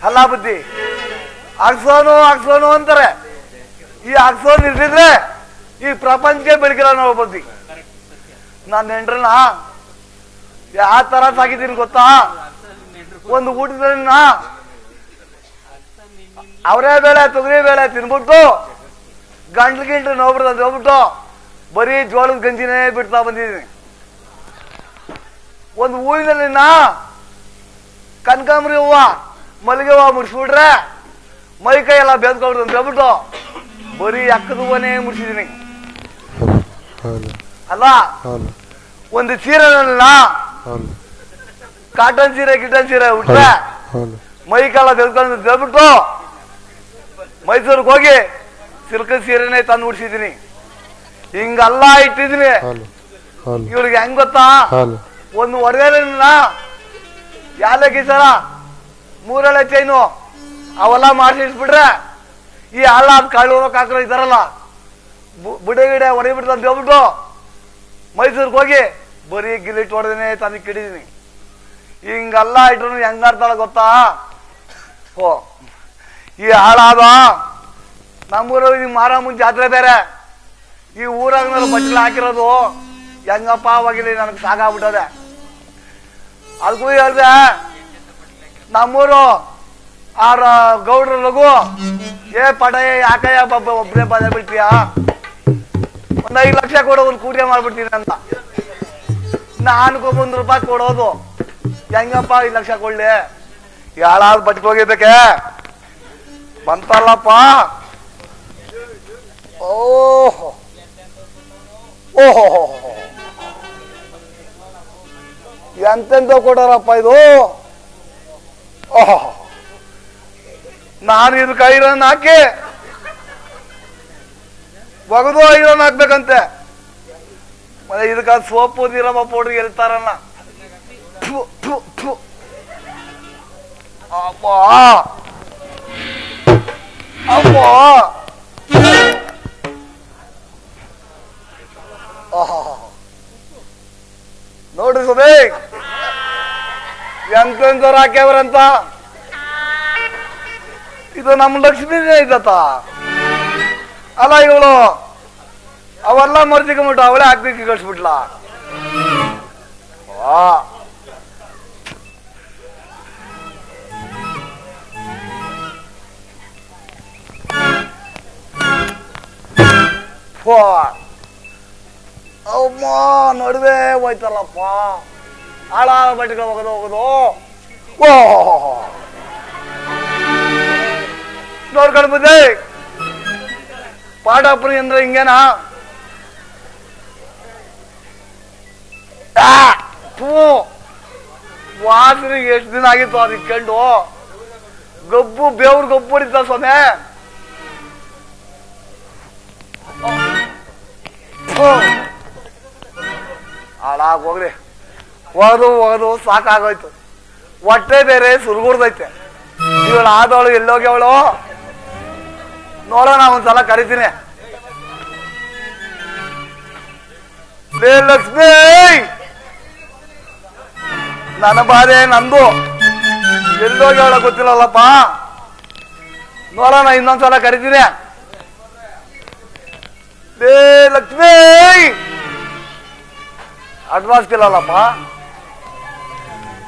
ಅಲ್ಲ ಬುದ್ಧಿ ಅಗ್ಸೋನು ಅಂತಾರೆ. ಈ ಅಗ್ಸೋನ್ ಇರ್ತಿದ್ರೆ ಈ ಪ್ರಪಂಚಕ್ಕೆ ಬೆಳಕಿಲ್ಲ ನಾವು ಬುದ್ಧಿ. ನಾನ್ ನೆಂಟ್ರನ್ನ ಯಾವ ತರ ಸಾಕಿದ್ದೀನಿ ಗೊತ್ತಾ? ಒಂದು ಊಟದ ಅವರೇ ಬೇಳೆ ತೊಗರಿ ಬೇಳೆ ತಿನ್ಬಿಟ್ಟು ಗಂಟ್ಲು ನೋಡ್ಬಿಡ್ದು ಹೋಗ್ಬಿಟ್ಟು ಬರೀ ಜೋಳದ ಗಂಜಿನೇ ಬಿಡ್ತಾ ಬಂದಿದ್ದೀನಿ. ಒಂದು ಊರಿನಲ್ಲಿ ಕನಕಾಂಬರಿ ಹೂವ ಮಲ್ಲಿಗೆ ಹೂವ ಮುಡಿಸ್ಬಿಟ್ರೆ ಮೈ ಕೈ ಎಲ್ಲ ಬೆಂದ್ಕೊಬಿಡ್ದು ಅಂತ ಹೇಳ್ಬಿಟ್ಟು ಬರೀ ಅಕ್ಕದ ಹೂವನೇ ಮುಡಿಸಿದೀನಿ. ಅಲ್ಲ ಒಂದು ಸೀರೆನ ಕಾಟನ್ ಸೀರೆ ಗಿಟನ್ ಸೀರೆ ಉಟ್ರೆ ಮೈ ಕಾಲ ಬೆಂದ್ಕೊಂಡು ಅಂತ ಹೇಳ್ಬಿಟ್ಟು ಮೈಸೂರಿಗೆ ಹೋಗಿ ಸಿಲ್ಕ್ ಸೀರೆನೇ ತಂದು ಉಡ್ಸಿದೀನಿ. ಹಿಂಗಲ್ಲ ಇಟ್ಟಿದೀನಿ. ಇವ್ರಿಗೆ ಹೆಂಗ್ ಗೊತ್ತಾ? ಒಂದು ಒಡವೆನ ಯಾಲಕ್ಕಿ ಸರ 3 ಎಳೆ ಚೈನು ಅವೆಲ್ಲ ಮಾಡಿಸ್ಬಿಟ್ರೆ ಈ ಹಳ್ಳಾದ ಕಾಳು ಕಾಕರು ಇದಾರಲ್ಲ ಬುಡೆ ಗಿಡ ಹೊಡೆಬಿಡ್ತ ಅಂತ ಹೇಳ್ಬಿಟ್ಟು ಮೈಸೂರಿಗೆ ಹೋಗಿ ಬರೀ ಗಿಲಿಟ್ ಹೊಡೆದೇನೆ ತಂದು ಕಿಡಿದೀನಿ. ಹಿಂಗಲ್ಲ ಇಟ್ರು ಹೆಂಗಾಡ್ತಾಳ ಗೊತ್ತಾ? ಓ ಈ ಹಾಳಾದ ನಮ್ಮೂರಲ್ಲಿ ಮಾರಮ್ಮನ ಜಾತ್ರೆ ಬೇರೆ, ಈ ಊರಾಗ ಬಟ್ಟಲು ಹಾಕಿರೋದು ಹೆಂಗಪ್ಪ ಅವಾಗಿಲ್ಲ ನನಗೆ ಸಾಕಾಗ್ಬಿಟ್ಟದೆ. ಅದಕ್ಕೂ ಹೇಳ್ದೆ ನಮ್ಮೂರು ಆರ ಗೌಡ್ರ ಲಘು ಪಡಯ ಯಾಕಯ್ಯ ಒಬ್ಬರೇ ಬದ ಬಿಡ್ತೀಯ, ಒಂದ್ 5 ಲಕ್ಷ ಕೊಡೋ ಒಂದು ಕೂಡಿಯ ಮಾಡ್ಬಿಡ್ತೀನಿ ಅಂತ. ನಾನು ₹1 ಕೊಡೋದು ಹೆಂಗಪ್ಪ 5 ಲಕ್ಷ ಕೊಡ್ಲಿ? ಯಾಳಾದ ಬಟ್ಟೆ ಹೋಗಿದ್ದಕ್ಕೆ ಬಂತಲ್ಲಪ್ಪ. ಓಹೋ ಓಹೋ ಎಂತೆಂತ ಕೊಡೋರಪ್ಪ ಇದು. ಓಹೋ ನಾನು ಇದಕ್ಕೆ ಐರನ್ ಹಾಕಿ ಒಗದು ಐರನ್ ಹಾಕ್ಬೇಕಂತೆ. ಮತ್ತೆ ಇದಕ್ಕ ಸೋಪು ನೀರಮ್ಮ ಪೌಡ್ರಿ ಹೇಳ್ತಾರಲ್ಲ. ಅಪ್ಪ ಅಪ್ಪ ನೋಡ್ರಿ ಸುಬೇ ಎಂತೆಂತವ್ರು ಹಾಕ್ಯವ್ರಂತ. ಇದು ನಮ್ಮ ಲಕ್ಷ್ಮೀನೇ ಇದ್ದತ್ತ ಅಲ್ಲ. ಇವಳು ಅವೆಲ್ಲ ಮರ್ತಿಕೊಂಬಿಟ್ಟು ಅವಳೇ ಹಾಕ್ಬೇಕು ಕಳ್ಸ್ಬಿಟ್ಲ. ಅಮ್ಮ ನಡುವೆ ಹೋಯ್ತಲ್ಲಪ್ಪ, ಹಾಳ ಬಟ್ಟಿಗೆ ಹೋಗೋದು. ಓಹೋ ನೋಡ್ಕೊಂಡು ಬಂದೆ ಪಾಠಪುರಿ ಅಂದ್ರೆ ಹಿಂಗೇನಾ? ವಾಸನಿಗೆ ಎಷ್ಟು ದಿನ ಆಗಿತ್ತು ಅದು ಇಟ್ಕೊಂಡು ಗಬ್ಬು ಬೇವ್ರ ಗಬ್ಬು ಹೊಡಿತ ಸ್ವಾಮಿ. ಹಾಳಾಗ ಹೋಗ್ರಿ ಹೋಗೋದು ಸಾಕಾಗೋಯ್ತು. ಹೊಟ್ಟೆ ಬೇರೆ ಸುರ್ಗುಡ್ದೈತೆ. ಇವಳು ಆದವಳು ಎಲ್ಲೋಗ್ಯವಳು ನೋಡೋಣ, ಒಂದ್ಸಲ ಕರಿತೀನಿ. ಲಕ್ಷ್ಮೀ, ನನ್ನ ಬಾಧೆ ನಂದು, ಎಲ್ಲೋಗ್ಯವಳ ಗೊತ್ತಿಲ್ಲಲ್ಲಪ್ಪ. ನೋಡೋಣ, ಇನ್ನೊಂದ್ಸಲ ಕರಿತೀನಿ. ಲಕ್ಷ್ಮೀ, ಅಡ್ವಾನ್ಸ್ ಕಿಲ್ಲಲ್ಲಪ್ಪ.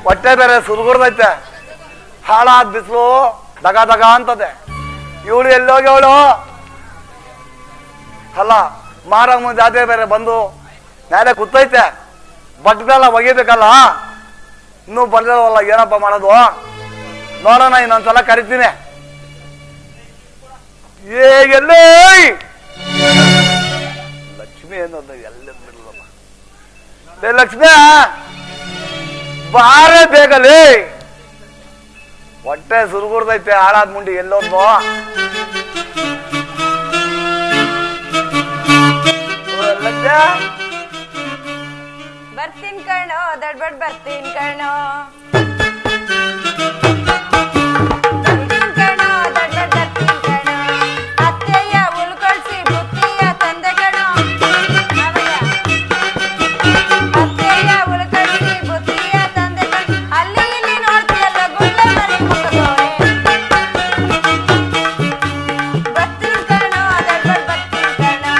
ಹೊಟ್ಟೆ ಬೇರೆ ಸುರ್ಗುಡ್ದೈತೆ, ಹಾಳಾದ ಬಿಸಿಲು ದಗ ದಗ ಅಂತದೆ. ಇವಳು ಎಲ್ಲೋಗ್ಯವಳು? ಅಲ್ಲ, ಮಾರಮ್ಮ ಜಾತ್ರೆ ಬೇರೆ ಬಂದು ಮೇಲೆ ಕೂತೈತೆ, ಬಟ್ಟೆಲ್ಲ ಒಗಿಬೇಕಲ್ಲ, ಇನ್ನೂ ಬರ್ಲಿಲ್ವಲ್ಲ, ಏನಪ್ಪ ಮಾಡೋದು? ನೋಡೋಣ, ಇನ್ನೊಂದ್ಸಲ ಕರಿತೀನಿ. ಎಲ್ಲೇ ಲಕ್ಷ್ಮಿ ಏನಂದ ಎಲ್ಲ ಲಕ್ಷ್ಮಿ, ಬಾರೇ ಬೇಕಲ್ಲಿ. ಹೊಟ್ಟೆ ಸುರುಗುಡ್ದೈತೆ, ಹಾಳಾದ ಮುಂಡಿ ಎಲ್ಲೋದ್ನು? ಬರ್ತೀನಿ ಕಣೋ, ದಡ್ಬಡ್ ಬರ್ತೀನಿ ಕಣೋ. ಅತ್ತೆಯ ಉಳ್ಕೊಳ್ಸಿ ಬುತ್ತಿಯ ತಂದೆ ಕಣೋ. ಅತ್ತೆಯ ಉಳ್ಕೊಳ್ಸಿ ಬುತ್ತಿಯ ತಂದೆ ಕಣೋ. ಅಲ್ಲಿ ಇಲ್ಲಿ ನೋಡ್ತೀಯಲ್ಲ ಗುಳ್ಳೆ ಮರಿ ಮುಖದೋರೆ. ಬರ್ತೀನಿ ಕಣೋ, ದಡ್ಬಡ್ ಬರ್ತೀನಿ ಕಣೋ.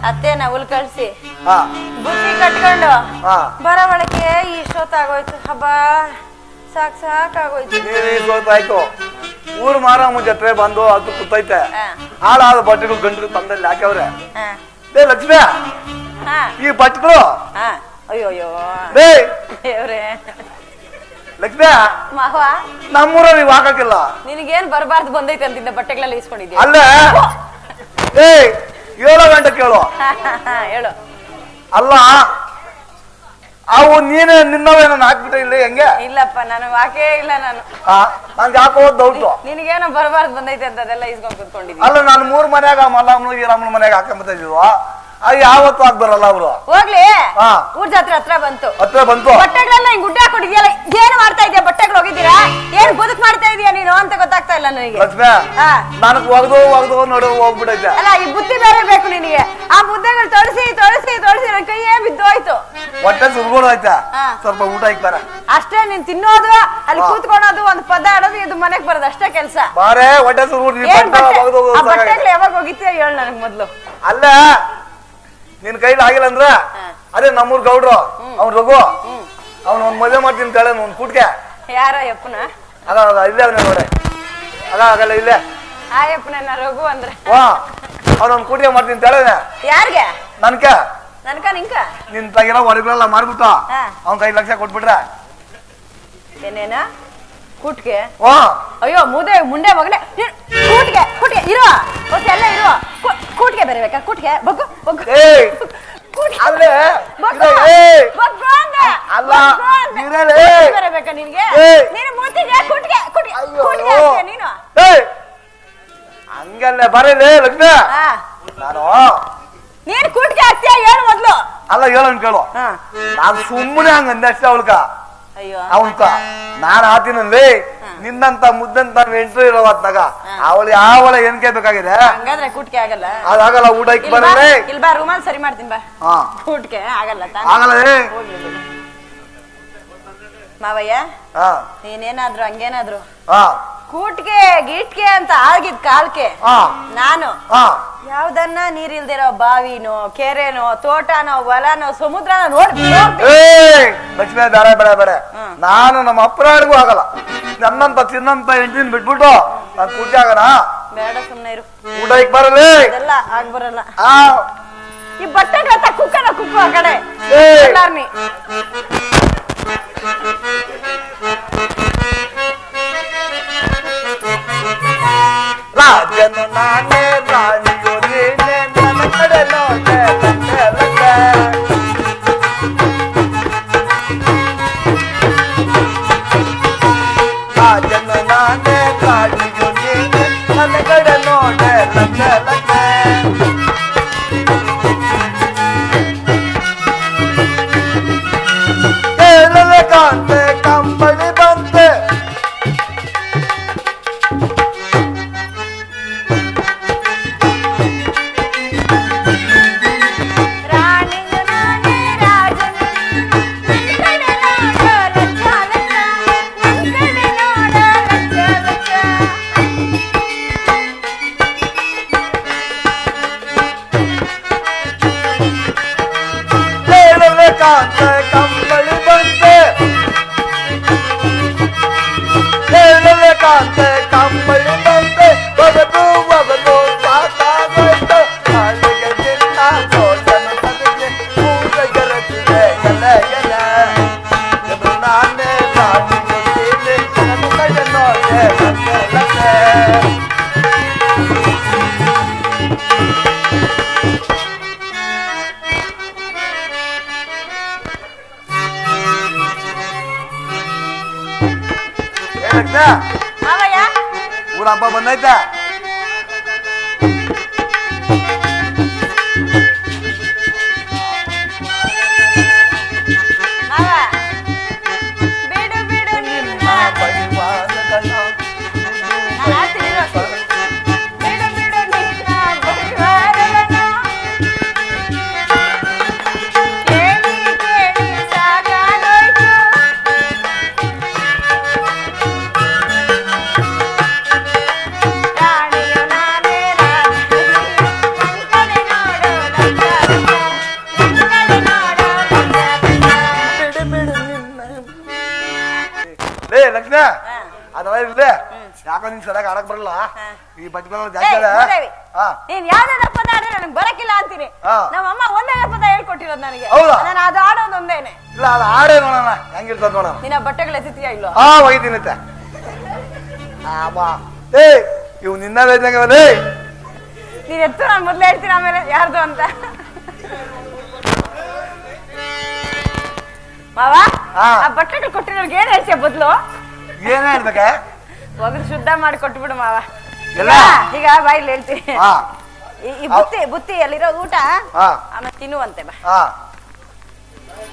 ಅತ್ತೇನ ಹುಲ್ ಕಳ್ಸಿ ಬುತ್ತಿ ಕಟ್ಕೊಂಡು ಬರೋ ಒಳಗೆ ಇಷ್ಟೊತ್ತಾಗೋಯ್ತು. ಹಬ್ಬ ಸಾಕಾಗೋಯ್ತು. ಆಯ್ತು. ಊರ್ ಮಾರಮ್ಮ ಜೊತೆ ಬಂದು ಅದು ಕೂತೈತೆ, ಹಾಳಾದ ಬಟ್ಟೆಗಳು ಗಂಟಲು ತಂದಲ್ಲಿ ಹಾಕವ್ರೆ. ಲಕ್ಷ್ಮಿ, ಈ ಬಟ್ಟೆಗಳು ಅಯ್ಯೋ ದೇವ್ರೆ. ಲಕ್ಷ್ಮಿ, ಮಾವ ನಮ್ಮೂರಲ್ಲಿ ನೀವು ಹಾಕಕ್ಕಿಲ್ಲ. ನಿನಗೇನ್ ಬರಬಾರ್ದು ಬಂದೈತೆ ಅಂತಿದ್ದ ಬಟ್ಟೆಗಳೆಲ್ಲ ಇಸ್ಕೊಂಡಿದ್ಯಾ? ಅಲ್ಲ, 7 ಗಂಟೆ ಕೇಳು. ಹೇಳು. ಅಲ್ಲ, ಅವು ನೀನೇ ನಿನ್ನವೇನ ಹಾಕ್ಬಿಟ್ಟೆ ಇಲ್ಲ ಹೆಂಗೆ? ಇಲ್ಲಪ್ಪ, ನಾನು ಹಾಕೇ ಇಲ್ಲ. ನಾನು ನನ್ಗೆ ಹಾಕೋ ಡೌಟು. ನಿನಗೇನೋ ಬರಬಾರ್ದು ಬಂದೈತೆ ಅಂತ ಅದೆಲ್ಲ ಇಸ್ಕೊಂಡ್ ಕುತ್ಕೊಂಡಿದ್ದೀನಿ. ಅಲ್ಲ, ನಾನು 3 ಮನ್ಯಾಗ ಮಲ್ಲಮ್ಮನ ಈರಮ್ಮನ ಮನ್ಯಾಗ ಹಾಕೊಂಬತ್ತಾ ಇದೀವ. ಯಾವತ್ತು ಆಗ್ಬರಲ್ಲ ಅವ್ರು. ಹೋಗ್ಲಿ, ಊರ್ ಜಾತ್ರೆ ಹತ್ರ ಬಂತು. ಬಟ್ಟೆಗಳೆಲ್ಲ ಹಿಂಗ್ ಗುಡ್ಡೆ ಹಾಕೊಂಡಿದ್ಯಲ್ಲ, ಏನ್ ಮಾಡ್ತಾ ಇದೀಯ? ಬಟ್ಟೆಗಳು ಹೋಗಿದ್ದೀರಾ? ಏನ್ ಬದುಕ್ ಮಾಡ್ತಾ ಇದೀಯ ನೀನು ಅಂತ ಗೊತ್ತಾಗ್ತಾ ಇಲ್ಲ ನನಗೆ. ನನಗ್ ಒಗ್ದು ನೋಡು ಹೋಗ್ಬಿಟ್ಟೈತೆ. ಅಲ್ಲ, ಈ ಬುದ್ಧಿ ಬೇರೆ ಬೇಕು ನಿನಗೆ. ಆ ಮುದ್ದೆಗಳು ತೊಳಸಿ ನನ್ನ ಕೈಯೇ ಬಿದ್ದೋಯ್ತು. ಹೊಟ್ಟೆ ಸುರ್ಗೋಡೈತೆ, ಸ್ವಲ್ಪ ಊಟ ಇಕ್ತಾರ ಅಷ್ಟೇ. ನೀನ್ ತಿನ್ನೋದು, ಅಲ್ಲಿ ಕೂತ್ಕೊಳೋದು, ಒಂದ್ ಪದ ಆಡೋದು, ಇದು ಮನೆಗ್ ಬರೋದು ಅಷ್ಟೇ ಕೆಲ್ಸ. ಬಾರೇ ಹೊಟ್ಟೆ ಸುರ್ಗೋಡ್. ಬಟ್ಟೆಗಳು ಯಾವಾಗ ಹೋಗಿತ್ತೀಯ ಹೇಳ ನನಗ್ ಮೊದ್ಲು. ಅಲ್ಲ, ನಿನ್ ಕೈಲಿ ಆಗಿಲ್ಲ ಅಂದ್ರ ಅದೇ ನಮ್ಮೂರ್ ಗೌಡ್ರು ಅವ್ನ್ ರಘು, ಅವ್ನ ಒಂದ್ ಮದುವೆ ಮಾಡ್ತೀನಿ ಕೇಳ, ಒಂದ್ ಕೂಟ್ಗೆ. ಯಾರ ಯಪ್ಪನ? ಇಲ್ಲೇ ಅವನೇ ನೋಡ್ರಿ. ಆಗಲ್ಲ ಇಲ್ಲೇ ಆ ಯಪ್ಪನ ರಘು ಅಂದ್ರೆ ಅವ್ನೊಂದ್ ಕೂಟಿಗೆ ಮಾಡ್ತೀನಿ ಕೇಳ. ಯಾರ್ಗೆ? ನನ್ಕ ನಿಂಕ ನಿನ್ ತಗಿರೋ ಒಡಗಳೆಲ್ಲ ಮಾರ್ಬಿಟ್ಟ ಅವ್ನ್ 5 ಲಕ್ಷ ಕೊಟ್ಬಿಟ್ರೆ ಏನೇನ ಕೂಟ್ಗೆ? ಅಯ್ಯೋ ಮುಂಡೆ ಮಗನೇ, ಕೂಟ್ಗೆ ಇರುವ ಎಲ್ಲ ಇರುವ ಕೂಟ್ಗೆ ಬರಬೇಕಾ? ಕೂಟ್ಗೆ ಬಗ್ಗು ಬರಬೇಕಾ ನಿನ್ಗೆ? ನೀನು ಮೂತಿಗೆ ಕೂಟ್ಗೆ ನೀನು ಹಂಗಲ್ಲ ಬರಲಿ ಲಕ್ಷ್ಮಿ. ನಾನು ನೀನ್ ಕೂಟ್ಗೆ ಹಾಕ್ತೀಯ ಹೇಳು ಮೊದ್ಲು. ಅಲ್ಲ ಹೇಳೋನ್ ಕೇಳು. ನಾನು ಸುಮ್ಮನೆ ಹಂಗ ಅಂದಷ್ಟೇ ಅವಳ್ಕ. ಅವನ್ಕ ನಾನ್ ಆತಿನಲ್ಲಿ ನಿನ್ನಂತ ಮುದ್ದಂತ ಎಂಟ್ರಿ ಇರೋ ಹೊತ್ನಾಗ ಅವಳು ಯಾವಳ ಏನ್ಕೆ ಬೇಕಾಗಿದೆ? ಹಂಗಾದ್ರೆ ಕೂಟ್ಗೆ ಆಗಲ್ಲ. ಅದಾಗಲ್ಲ, ಊಟ ಇಕ್ ಬರಲಿ. ಇಲ್ಲಿ ಬಾ, ರೂಮಲ್ಲಿ ಸರಿ ಮಾಡ್ತೀನಿ ಬಾ. ಕೂಟ್ಗೆ ಆಗಲ್ಲ ಆಗಲ್ಲ. ಮಾವಯ್ಯ, ನೀನೇನಾದ್ರು ಹಂಗೇನಾದ್ರು ಕೂಟ್ಗೆ ಗೀಟ್ಗೆ ಅಂತ ಆಗಿದ್ ಕಾಲ್ಕೆ ನಾನು ಯಾವ್ದನ್ನ ನೀರಿಲ್ದಿರೋ ಬಾವಿನೋ ಕೆರೆನೋ ತೋಟನೋ ಹೊಲನೋ ಸಮುದ್ರನೋ ನೋಡಿ ಲಕ್ಷ್ಮೀ ಬೇಡ ಬೇಡ ಬೇಡ. ನಾನು ನಮ್ಮ ಅಪ್ಪರಾಡಿಗೂ ಆಗಲ್ಲ. ನನ್ನಂತ ತಿನ್ನಂತ ಹೆಂಡತಿನ ಬಿಟ್ಬಿಟ್ಟು ನಾನು ಕುಡ್ಡಿ ಆಗಣ. ಬೇಡ ಸುಮ್ನೆ ಇರು. ಊಟ ಈಗ ಬರಲಿ ಅದೆಲ್ಲ ಆಗ್ ಬರಲ್ಲ. ಈ ಬಟ್ಟೆಗಳ ಕುಕ್ಕನ ಕುಕ್ಕು ಆ ಕಡೆ ನೀ ರಾಜನು ನಾನೇ ರಾಣಿಯೋ ನೀನೆ ನನ್ನ ಕಡೆ ನೋಡೆ ರಾಜನು ನಾನೇ ರಾಣಿಯೋ ನೀನೆ ನನ್ನ ಕಡೆ ನೋಡೆ ಲಕ್ಕೆ ಕೇಳಲೆ ಕಾಂತೆ ಕಂಬಳಿ ಬಂತೆ ಕಾಂತೆ ಕಂಬಳಿ ಬಂತೆ ಹೇಳಲೆ ಕಾಂತೆ ಕಂಬಳಿ ಬಂತೆ ಒಗದು ಒಗದು ಸಾಕಾಗೋಯ್ತು ಕಾಲಿಗೆ ಚಿನ್ನ ಭೋಜನ ತಲೆಗೆ ಪೂಜೆಗೆ ರಚಿದೆ ಎಲೆ ಎಲೆ ಇದು ನಾನೇ ರಾಣಿ ಗೊತ್ತಿದೆ ನನ್ನ ಕಡೆ ನೋಡೆ ಲಕ್ಕೆ ಊರ ಹಬ್ಬ ಬಂದೈತೆ. ಬಿಡು ಬಿಡು ನಿಮ್ಮ ಪರಿವಾರಗಳ ಬಿಡು ಬಿಡು ನಿನ್ನ ಪರಿವಾರವನ್ನು ಕೇಳಿ ಕೇಳಿ ಸಾಕಾಗೋಯ್ತು. ರಾಣಿಯು ನಾನೇ ರಾಣಿ ಕಣ್ಕಡೆ ನೋಡು ಕಣ್ಕಡೆ ನೋಡು ಬಿಡು ಬಿಡು ನಿನ್ನ ಲೇ ಲಕ್ಷ್ಮಿ ಅದೆಲ್ಲ ಇರ್ಲಿ. ಯಾಕೋ ನಿನ್ ಸರಿಯಾಗಿ ಆಡಕ್ ಬರಲ್ಲ. ಈ ಬಟ್ಟೆ ಜಾಸ್ತಿ ಅದ. ನೀನ್ ಯಾವ್ದಾದ ಪದ ಆದ್ರೆ ನನಗೆ ಬರಕಿಲ್ಲ ಅಂತೀನಿ. ನಮ್ಮಮ್ಮ ಒಂದೇ ಪದ ಹೇಳ್ಕೊಟ್ಟಿರೋದು ನನಗೆ. ಹೌದಾ? ನಾನು ಅದು ಆಡೋದು ಒಂದೇನೆ. ಇಲ್ಲ ಅದು ಆಡೇ ನೋಡೋಣ ಹೆಂಗಿರ್ತದ ನೋಡೋಣ. ನಿನ್ನ ಬಟ್ಟೆಗಳು ಎಸಿತೀಯಾ ಇಲ್ಲೋ? ಒಯ್ತೀನತ್ತೆ. ಇವ್ ನಿನ್ನ ವೇದನೆಗಳೇ ನೀನ್ ಎತ್ತು ನಾನು ಮೊದ್ಲು ಹೇಳ್ತೀನಿ ಆಮೇಲೆ ಯಾರ್ದು ಅಂತ. ಮಾವ ಆ ಬಟ್ಟೆಗಳು ಕೊಟ್ಟಿರೋರ್ಗೆ ಏನ್ ಹೇಳ್ತೀಯ ಬದ್ಲು? ಏನ್ ಹೇಳ್ಬೇಕ? ಒಗದು ಶುದ್ಧ ಮಾಡಿ ಕೊಟ್ಬಿಡು ಮಾವ. ಎಲ್ಲ ಈಗ ಬಾಯಿಲ್ ಹೇಳ್ತೀನಿ. ಈ ಬುತ್ತಿ ಬುತ್ತಿ ಅಲ್ಲಿರೋ ಊಟ ಆಮೇಲೆ ತಿನ್ನುವಂತೆ ಬಾ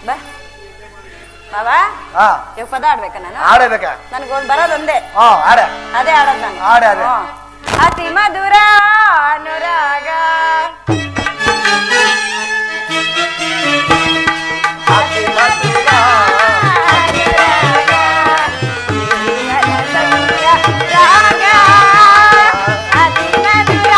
ಬಾ ಮಾವ. ಇವಾಗ ಪದ ಆಡ್ಬೇಕಾ ನಾನು? ಆಡಬೇಕ. ನನ್ಗೊಂದ್ ಬರೋದೊಂದೇ. ಅದೇ ಆಡೋದ್ ನಾನು. ಅತಿ ಮಧುರ ಅನುರಾಗ ಅತಿ ಮಧುರ ರಾಗ ಅತಿ ಮಧುರ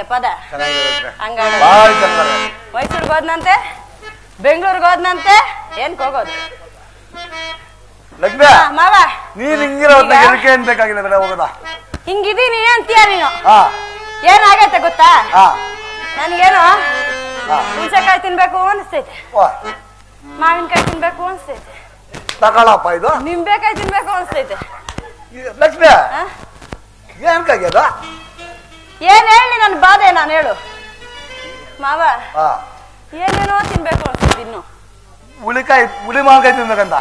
ಚೆನ್ನಾಗೈತೆ ಪದ. ಹಂಗಾಡ ಬಾಳ ಚೆನ್ನಾಗ. ಮೈಸೂರ್ಗೆ ಹೋದ್ನಂತೆ, ಬೆಂಗಳೂರಿಗೆ ಹೋದ್ನಂತೆ, ಏನ್ಕ್ ಹೋಗೋದು? ಲಕ್ಷ್ಮಿ ಮಾವ ನೀನ್ ಹಿಂಗಿರೋದ್ನ ಎದಕ್ಕೆ ಏನ್ ಬೇಕಾಗಿಲ್ಲ ಬೇಡ ಹೋಗೋದ. ಹಿಂಗಿದೀನಿ ಅಂತೀಯ ನೀನು. ಹಾ ಏನಾಗೈತೆ ಗೊತ್ತಾ? ಹಾ ನನ್ಗೇನು ಹುಣಸೆಕಾಯಿ ತಿನ್ಬೇಕು ಅನಿಸ್ತೈತೆ, ಮಾವಿನಕಾಯಿ ತಿನ್ಬೇಕು ಅನಿಸ್ತೈತೆ, ತಗೊಳಪ್ಪ ಇದು ನಿಂಬೆಕಾಯಿ ತಿನ್ಬೇಕು ಅನಿಸ್ತೈತೆ. ಲಕ್ಷ್ಮಿ ಏನ್ ಕಾಗ್ಯದ? ಏನ್ ಹೇಳಿ ನನ್ ಬಾಧೆ ನಾನು ಹೇಳು ಮಾವ. ಏನೇನೋ ತಿನ್ಬೇಕು ಅನ್ಸ್ತೈತೆ ಇನ್ನು. ಹುಳಿ ಮಾವಿನಕಾಯಿ ತಿನ್ಬೇಕಂತ.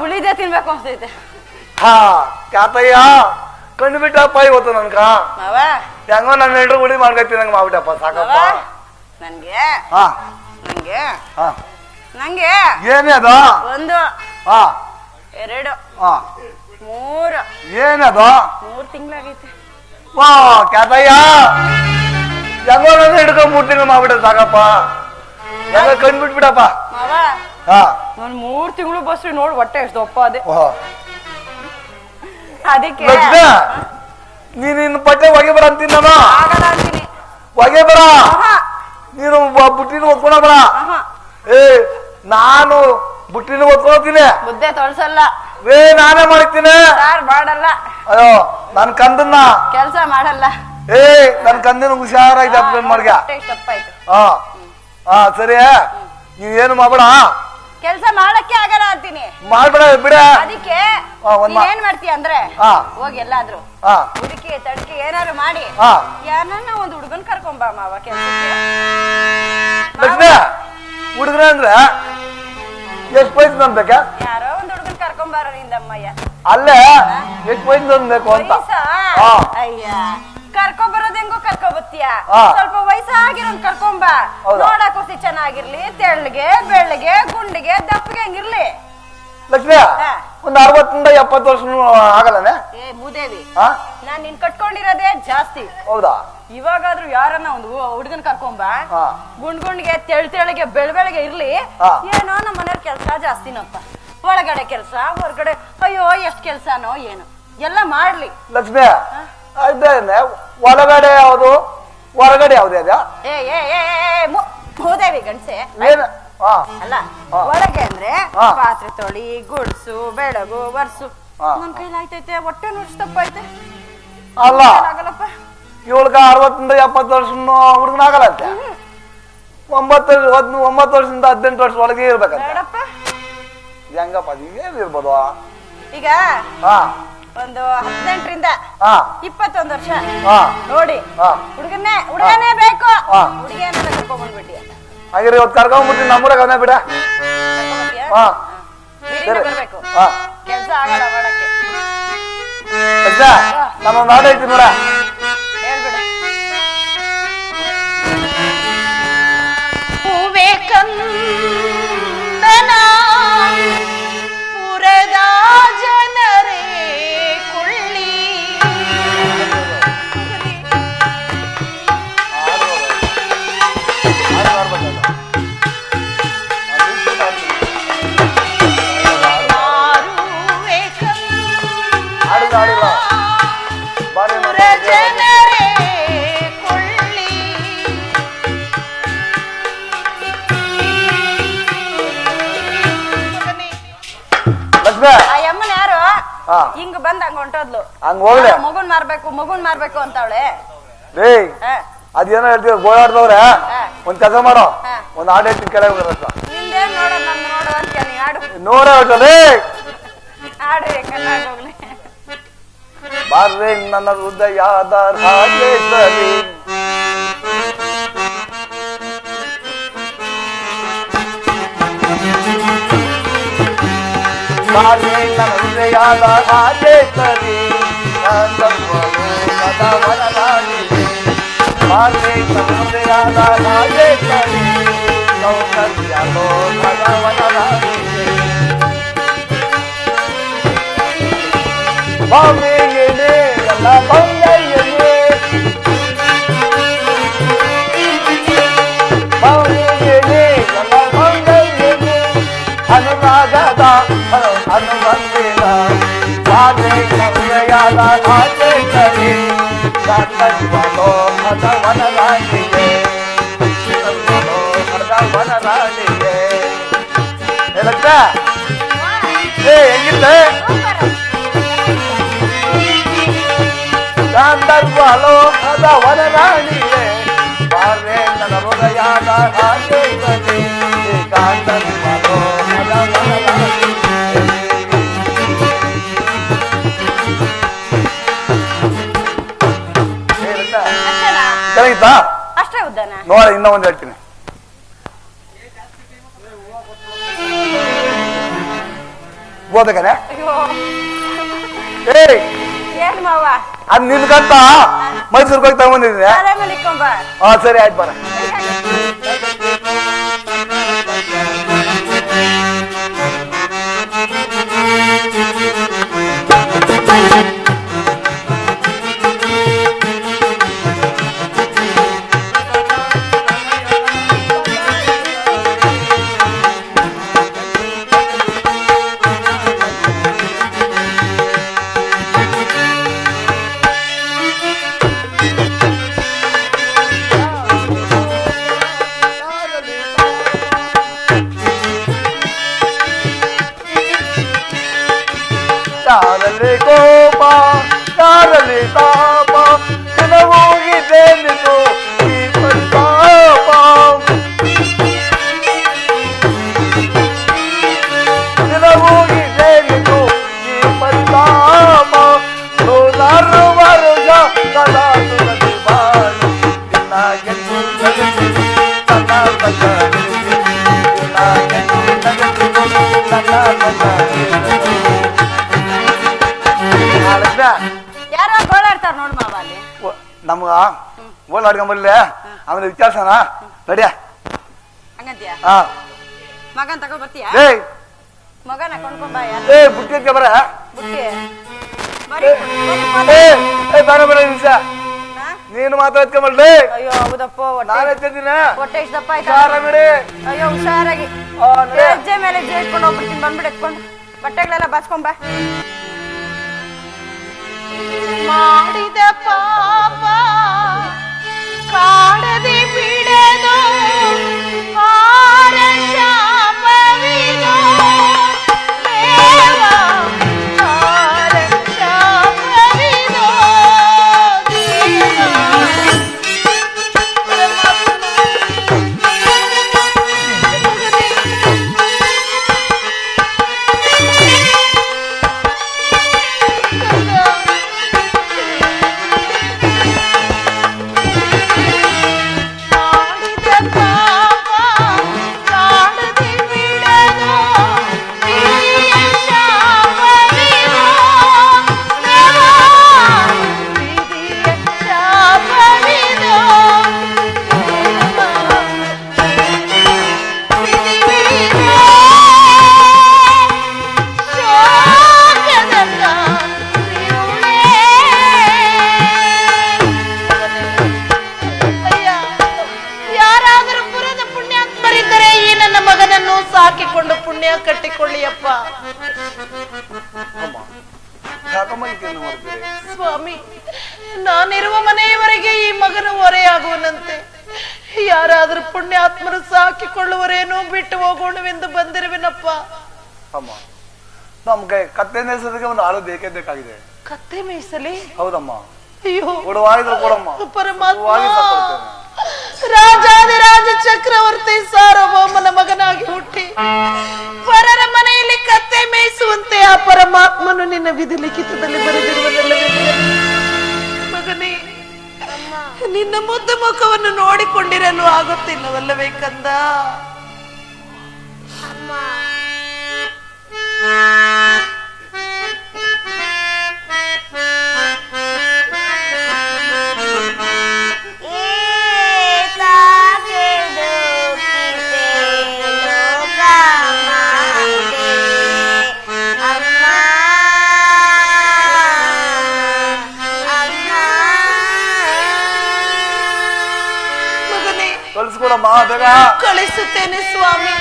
ಉಳಿದೇ ತಿನ್ಬೇಕು ಅನ್ಸ್ತೈತೆ. ಹಾ ಕ್ಯಾತಯ್ಯ ಕಣ್ಣು ಬಿಟ್ಟಪ್ಪ ಇವತ್ತು ನನ್ಗ. ಮಾವ ಹೆಂಗೋ ನನ್ನ ಹೆಂಡ್ರು ಹುಳಿ ಮಾವಿನಕಾಯಿ ತಿನ್ನಂಗ ಮಾಡ್ಬಿಟ್ಟಪ್ಪ ಸಾಕಪ್ಪ. ನನ್ಗೆ ನಂಗೆ ನಂಗೆ ಏನೇ ಅದು? 1 2 3 ಏನದು? 3 ತಿಂಗಳಾಗೈತೆ. ವಾ ಕ್ಯಾತಯ್ಯ ಹೆಂಗೋ ನನ್ನ ಹಿಡ್ಕೊಂಡ್ 3 ತಿಂಗಳು ಮಾಡ್ಬಿಟ್ಟ ಸಾಕಪ್ಪ. ಹೆಂಗ ಕಣ್ ಬಿಟ್ಬಿಡಪ್ಪ ಮಾವ. ನಾನು 3 ತಿಂಗಳು ಬಸ್ ನೋಡ್ ಹೊಟ್ಟೆ ಎಷ್ಟು ದಪ್ಪ ಅದೇ. ಅದಕ್ಕೆ ನೀನ್ ಇನ್ನು ಬಟ್ಟೆ ಹೊಗೆ ಬರ ಅಂತೀನಿ ನಾನು. ಆಗಲ್ಲ ಅಂತೀನಿ. ಹೊಗೆ ಬರ ನೀನು ಬುಟ್ಟಿನ ಹೊತ್ಕೊಂಡ ಬರ. ಏ ನಾನು ಬುಟ್ಟಿನ ಹೊತ್ಕೊಳ್ತೀನಿ. ಮುದ್ದೆ ತೊಳ್ಸಲ್ಲ. ನಾನೇ ಮಾಡಿರ್ತೀನಿ. ಸಾರ್ ಮಾಡಲ್ಲ. ಅಯ್ಯೋ ನನ್ ಕಂದನ್ನ ಕೆಲ್ಸ ಮಾಡಲ್ಲ. ನನ್ ಕಂದಿನ ಹುಷಾರಾಗಿ ಅಪ್ಲೈ ಮಾಡ್ಗ. ಹಾ ಸರಿ ನೀವ್ ಏನು ಮಾಡ್ಬೇಡ. ಕೆಲ್ಸ ಮಾಡಕ್ಕೆ ಆಗಲ್ಲ ಅಂತೀನಿ. ಮಾಡ್ಬೇಡ ಬಿಡ. ಅದಕ್ಕೆ ಏನ್ ಮಾಡ್ತೀಯ ಅಂದ್ರೆ ಹೋಗಿ ಎಲ್ಲಾದ್ರು ಹುಡುಕಿ ತಡ್ಕಿ ಏನಾದ್ರು ಮಾಡಿ ಯಾರನ್ನ ಒಂದ್ ಹುಡುಗನ್ ಕರ್ಕೊಂಬ ಮಾವ ಕೆಲ್ಸಕ್ಕೆ. ಲಕ್ಷ್ಮಿ ಹುಡುಗನ ಅಂದ್ರೆ ಎಷ್ಟ್ ವಯಸ್ಸು ಅನ್ಬೇಕ? ಯಾರೋ ಒಂದ್ ಹುಡುಗನ್ ಕರ್ಕೊಂಬಾರ ನಿಂದಮ್ಮಯ್ಯ. ಅಲ್ಲೇ ಎಷ್ಟ್ ವಯಸ್ಸು ಅನ್ಬೇಕು ಅಂತ. ಅಯ್ಯ ಕರ್ಕೊಂಬರೋದ್ ಹೆಂಗೋ ಕರ್ಕೊಬತ್ತೀಯ. ಸ್ವಲ್ಪ ವಯಸ್ಸಾಗಿರೋನ್ ಕರ್ಕೊಂಬ. ನೋಡಕ್ ಹುಸಿ ಚೆನ್ನಾಗಿರ್ಲಿ, ತೆಳ್ಳಗೆ ಬೆಳ್ಳಗೆ ಗುಂಡಿಗೆ ದಪ್ಪಗೆ ಹಂಗಿರ್ಲಿ. ಲಕ್ಷ್ಮಿ ಒಂದ್ 60-70 ವರ್ಷ ಆಗಲ್ಲನೆ? ಏ ಮೂದೇವಿ ನಾನ್ ನಿನ್ ಕಟ್ಕೊಂಡಿರೋದೇ ಜಾಸ್ತಿ. ಹೌದಾ? ಇವಾಗಾದ್ರೂ ಯಾರನ್ನ ಒಂದು ಹುಡುಗನ್ ಕರ್ಕೊಂಬ. ಗುಂಡ್ಗುಂಡ್ಗೆ ತೆಳ್ಗೆ ಬೆಳಗ್ಗೆ ಇರ್ಲಿ. ಏನೋ ನಮ್ಮ ಮನೆಯವ್ರ ಕೆಲ್ಸ ಜಾಸ್ತಿನಪ್ಪ. ಒಳಗಡೆ ಕೆಲ್ಸ ಹೊರಗಡೆ ಅಯ್ಯೋ ಎಷ್ಟ್ ಕೆಲ್ಸನೋ ಏನು ಎಲ್ಲ ಮಾಡ್ಲಿ. ಲಕ್ಷ್ಮಿ ಒಳಗಡೆ ಯಾವ್ದು ಹೊರಗಡೆ ಯಾವ್ದು? ಅದ ಮೂದೇವಿ ಗಂಡ್ಸೆ ಅಲ್ಲ. ಒಳಗೆ ಅಂದ್ರೆ ಪಾತ್ರೆ ತೊಳಿ, ಗುಡ್ಸು, ಬೆಳಗು, ವರ್ಸು. ನನ್ ಕೈಲಿ ಆಯ್ತೈತೆ, ಹೊಟ್ಟೆ ನುಡ್ಸ್ತಪ್ಪ ಐತೆ. ಅಲ್ಲ ಆಗಲ್ಲಪ್ಪ. ಇವಳ್ಗ 60-70 ವರ್ಷ ಹುಡುಗನ ಆಗಲ್ಲಂತೆ. 9 ವರ್ಷದಿಂದ 18 ವರ್ಷ ಒಳಗೆ ಇರ್ಬೇಕಂತ. ಹೆಂಗಪ್ಪ ಏನ್ ಇರ್ಬೋದು ಈಗ? ಒಂದು 18ರಿಂದ 21 ವರ್ಷ ನೋಡಿ ಹುಡುಗನೇ ಬೇಕು. ಹುಡುಗಿಯನ್ನೆಲ್ಲ ಕರ್ಕೊಂಡ್ಬಂದ್ಬಿಟ್ಟಿ. ಹಾಗೆ ಇವತ್ತು ಕರ್ಕೊಂಡ್ಬಿಟ್ಟು ನಮ್ಮೂರಾಗ ಅವನೇ ಬಿಡ. ಬರ್ಬೇಕು ಕೆಲ್ಸ ಆಗಲ್ಲ ಮಾಡಕ್ಕೆ. ನಾನೊಂದು ಆಡ ಐತಿ ನೋಡ ಹೇಳ್ಬಿಡ. ಪುರದ ಜನರೇ ಕೊಳ್ಳಿ ಜನರೇ ಕೊಳ್ಳಿ. ಆ ಯಮ್ಮನ್ ಯಾರು ಹಿಂಗ್ ಬಂದ್ ಹಂಗ ಹೊಂಟೋದ್ಲು. ಮಗುನ್ ಮಾರ್ಬೇಕು ಅಂತವಳೆ. ಅದೇನೋ ಹೇಳ್ತೀವಿ ಗೋಳಾಡ್ದವ್ರೆ. ಒಂದ್ ಕೆಲಸ ಮಾಡೋ, ಒಂದ್ ಹಾಡು ಹೇಳ್ತೀನಿ ಕೆಳಗೆ ಹೋಗ್ರತ್ತ. ನಿಂದೇನ್ ನೋಡ ನನ್ ನೋಡು ಅಂತ ಹಾಡು ನೋಡೇ ಹೊಟ್ಟದೆ ಹಾಡು ಹೋಗ್ಲಿ. ಬಾರ್ರೆ ನನ್ನ ಹೃದಯದ ರಾಜೇಶ್ವರಿ, ಬಾರ್ರೆ ನನ್ನ ಹೃದಯದ ರಾಜೇಶ್ವರಿ, ಬಾರ್ರೆ ನನ್ನ ಹೃದಯದ ರಾಜೇಶ್ವರಿ, ಸೌಂದರ್ಯ ಭಗವನರಾಣಿ. ಬಾಂಬೆಯೇ ಎಲ್ಲ ಬಂಗಯ್ಯೇ, ಬಾಂಬೆಯೇ ಎಲ್ಲ ಬಂಗಯ್ಯೇ, ಅನುರಾಗದ ಅನುಬಂಧಿನ ಬಾಂಬೆ ಹೃದಯದ ಆಚೆ ಕಾಂತರಿವಾಲೋ ಅದ ವನರಾಣಿಗೆ ಅದ ವನರಾಣಿಗೆ ಹೇಳಕ್ಕ ಹೆಂಗಿದ್ದೆ ಕಾಂತರಿವಾಲೋ ಅದ ವನರಾಣಿಗೆ ಬಾರೆ ನನ್ನ ಹೃದಯದ ಹಾಗೆ ಕಾಂತರಿವಾಲೋ ಅದ ವನರಾಣಿಗೆ ಚೆನ್ನಾಗಿತ್ತಾ ಅಷ್ಟೇ ಉದ್ದಾನ ನೋಡ ಇನ್ನೂ ಒಂದ್ ಹೇಳ್ತೀನಿ ಓದಕನೆ ಏನ್ ಮಾವ ಅದ್ ನಿನ್ಕಂತ ಮೈಸೂರ್ಗೆ ಹೋಗಿ ತಗೊಂಡಿದ್ದೆ ಹಾ ಸರಿ ಆಯ್ತು ಬರ ಯಾರಲ್ಲಿ ಕೋಪ ಯಾರಲ್ಲಿ ತಾಪ ಹೋಗಿದ್ದೇನಿತು ಈ ಪರಿತಾಪ ಹೋಗಿದ್ದೇನಿತು ಈ ಪರಿತಾಪ ನೂರಾರು ವರ್ಷ ಸದಾ ಸುರದಿ ಬಾಳು ಯಾರೋ ಗೋಳಾಡ್ತಾರ ನೋಡ್ ಮಾವ ಅಲ್ಲಿ ನಮ್ಗ ಓಡಾಡ್ಕೊಂಬರ್ಲಿ ಆಮೇಲೆ ವಿಚಾರಿಸೋಣ ನಡಿಯ ಹಂಗಂತೀಯ ಹಾ ಮಗನ್ ತಗೋ ಬರ್ತೀಯ ಮಗನ ಕೊಂಡ್ಕೊಂಡ್ ಬಾ ಬುಟ್ಟಿ ಎತ್ಕ ಬರ ಬುಟ್ಟಿ ಬೇಡ ಬೇಡ ನಿಮಿಷ ನೀನು ಮಾತ್ರ ಎತ್ಕೊಂಬರ್ಲಿ ಅಯ್ಯೋ ಹೌದಪ್ಪ ನಾನು ಎತ್ತಿದ್ದೀನ ಹೊಟ್ಟೆ ಇಷ್ಟ ದಪ್ಪ ಆಯ್ತಾ ಬಿಡಿ ಅಯ್ಯೋ ಹುಷಾರಾಗಿ ಹೆಜ್ಜೆ ಮೇಲೆ ಹೆಜ್ಜೆ ಇಟ್ಕೊಂಡು ಹೋಗ್ಬಿಡ್ತೀನಿ ಬಂದ್ಬಿಟ್ಟು ಎತ್ಕೊಂಡು ಬಟ್ಟೆಗಳೆಲ್ಲ ಬಾಚ್ಕೊಂಡ್ ಬಾ ಮಾಡಿದ ಪಾಪ ಕಾಡದೆ ಬಿಡದು ಶಾಪವಿದು ದೇವ ಶಾಪವಿದು ಹಾಕಿಕೊಂಡು ಪುಣ್ಯ ಕಟ್ಟಿಕೊಳ್ಳಿಯಪ್ಪ ಸ್ವಾಮಿ. ನಾನಿರುವ ಮನೆಯವರೆಗೆ ಈ ಮಗನು ಹೊರೆಯಾಗುವನಂತೆ ಯಾರಾದ್ರೂ ಪುಣ್ಯಾತ್ಮರು ಸಾಕಿಕೊಳ್ಳುವರೇನೋ ಬಿಟ್ಟು ಹೋಗೋಣವೆಂದು ಬಂದಿರುವೆನಪ್ಪ. ಅಮ್ಮ ನಮ್ಗೆ ಕತ್ತೆ ಮೇಯಿಸೋದಕ್ಕೆ ಒಂದು ಆಳು ಬೇಕೇ ಬೇಕಾಗಿದೆ. ಕತ್ತೆ ಮೇಯಿಸಲಿ? ಹೌದಮ್ಮ. ಅಯ್ಯೋ ಕೊಡಮ್ಮ. ಪರಮಾತ್ಮ, ರಾಜಾದಿರಾಜ ಚಕ್ರವರ್ತಿ ಸಾರ್ವಭೌಮನ ಮಗನಾಗಿ ಹುಟ್ಟಿ ಪರರ ಮನೆಯಲ್ಲಿ ಕತ್ತೆ ಮೇಯಿಸುವಂತೆ ಆ ಪರಮಾತ್ಮನು ನಿನ್ನ ವಿಧಿ ಲಿಖಿತದಲ್ಲಿ ಬರೆದಿರುವುದಲ್ಲವೇ ಮಗನೇ? ನಿನ್ನ ಮುದ್ದು ಮುಖವನ್ನು ನೋಡಿಕೊಂಡಿರಲು ಆಗುತ್ತಿಲ್ಲವಲ್ಲವೇ ಕಂದ? ಕಳಿಸುತ್ತೇನೆ ಸ್ವಾಮಿ.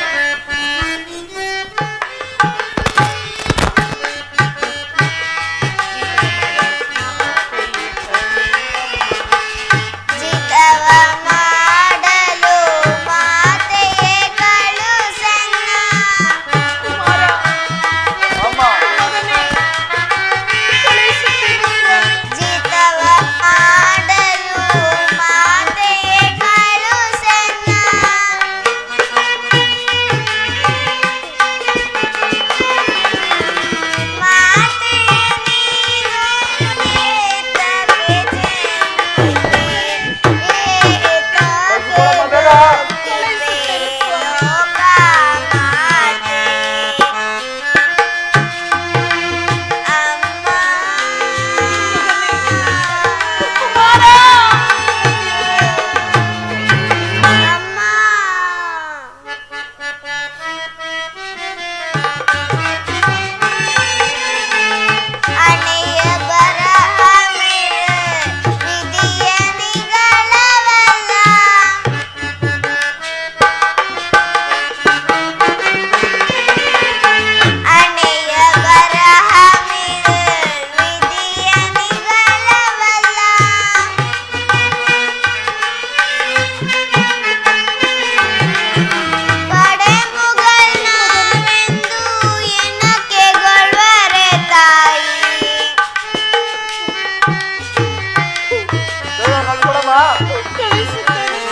ಕಳಿಸ್ಕೊಡಮ್ಮ.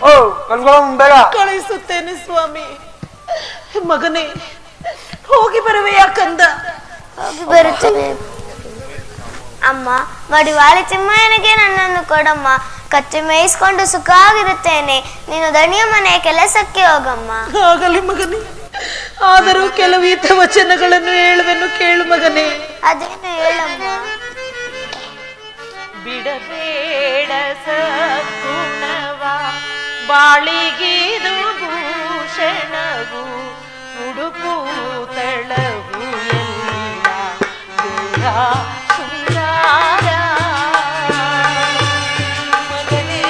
ಓ ಕಳ್ಸ್ಕೊಳಮ್ಮ ಬೇಗ. ಕಳಿಸುತ್ತೇನೆ ಸ್ವಾಮಿ. ಮಗನೇ, ಹೋಗಿ ಬರುವೆಯಾ ಕಂದ? ಹೋಗಿ ಬರುತ್ತೇನೆ ಅಮ್ಮ. ಮಡಿವಾಳಿ ತಿಮ್ಮಯ್ಯನಿಗೆ ನನ್ನನ್ನು ಕೊಡಮ್ಮ. ಕತ್ತೆ ಮೇಯಿಸ್ಕೊಂಡು ಸುಖವಾಗಿರುತ್ತೇನೆ. ನೀನು ದಣಿಯ ಮನೆಯ ಕೆಲಸಕ್ಕೆ ಹೋಗಮ್ಮ. ಆಗಲಿ ಮಗನೇ, ಆದರೂ ಕೆಲವು ಹಿತ ವಚನಗಳನ್ನು ಹೇಳುವೆನು, ಕೇಳು ಮಗನೇ. ಅದೇನು ಹೇಳಮ್ಮ. ಬಿಡಬೇಡ ಸಗುಣವ, ಬಾಳಿಗಿದು ಭೂಷಣವು, ಉಡುಪು ತಳವು ಎಲ್ಲ ದೇಹ ಶೃಂಗಾರ. ಮಗನೇ,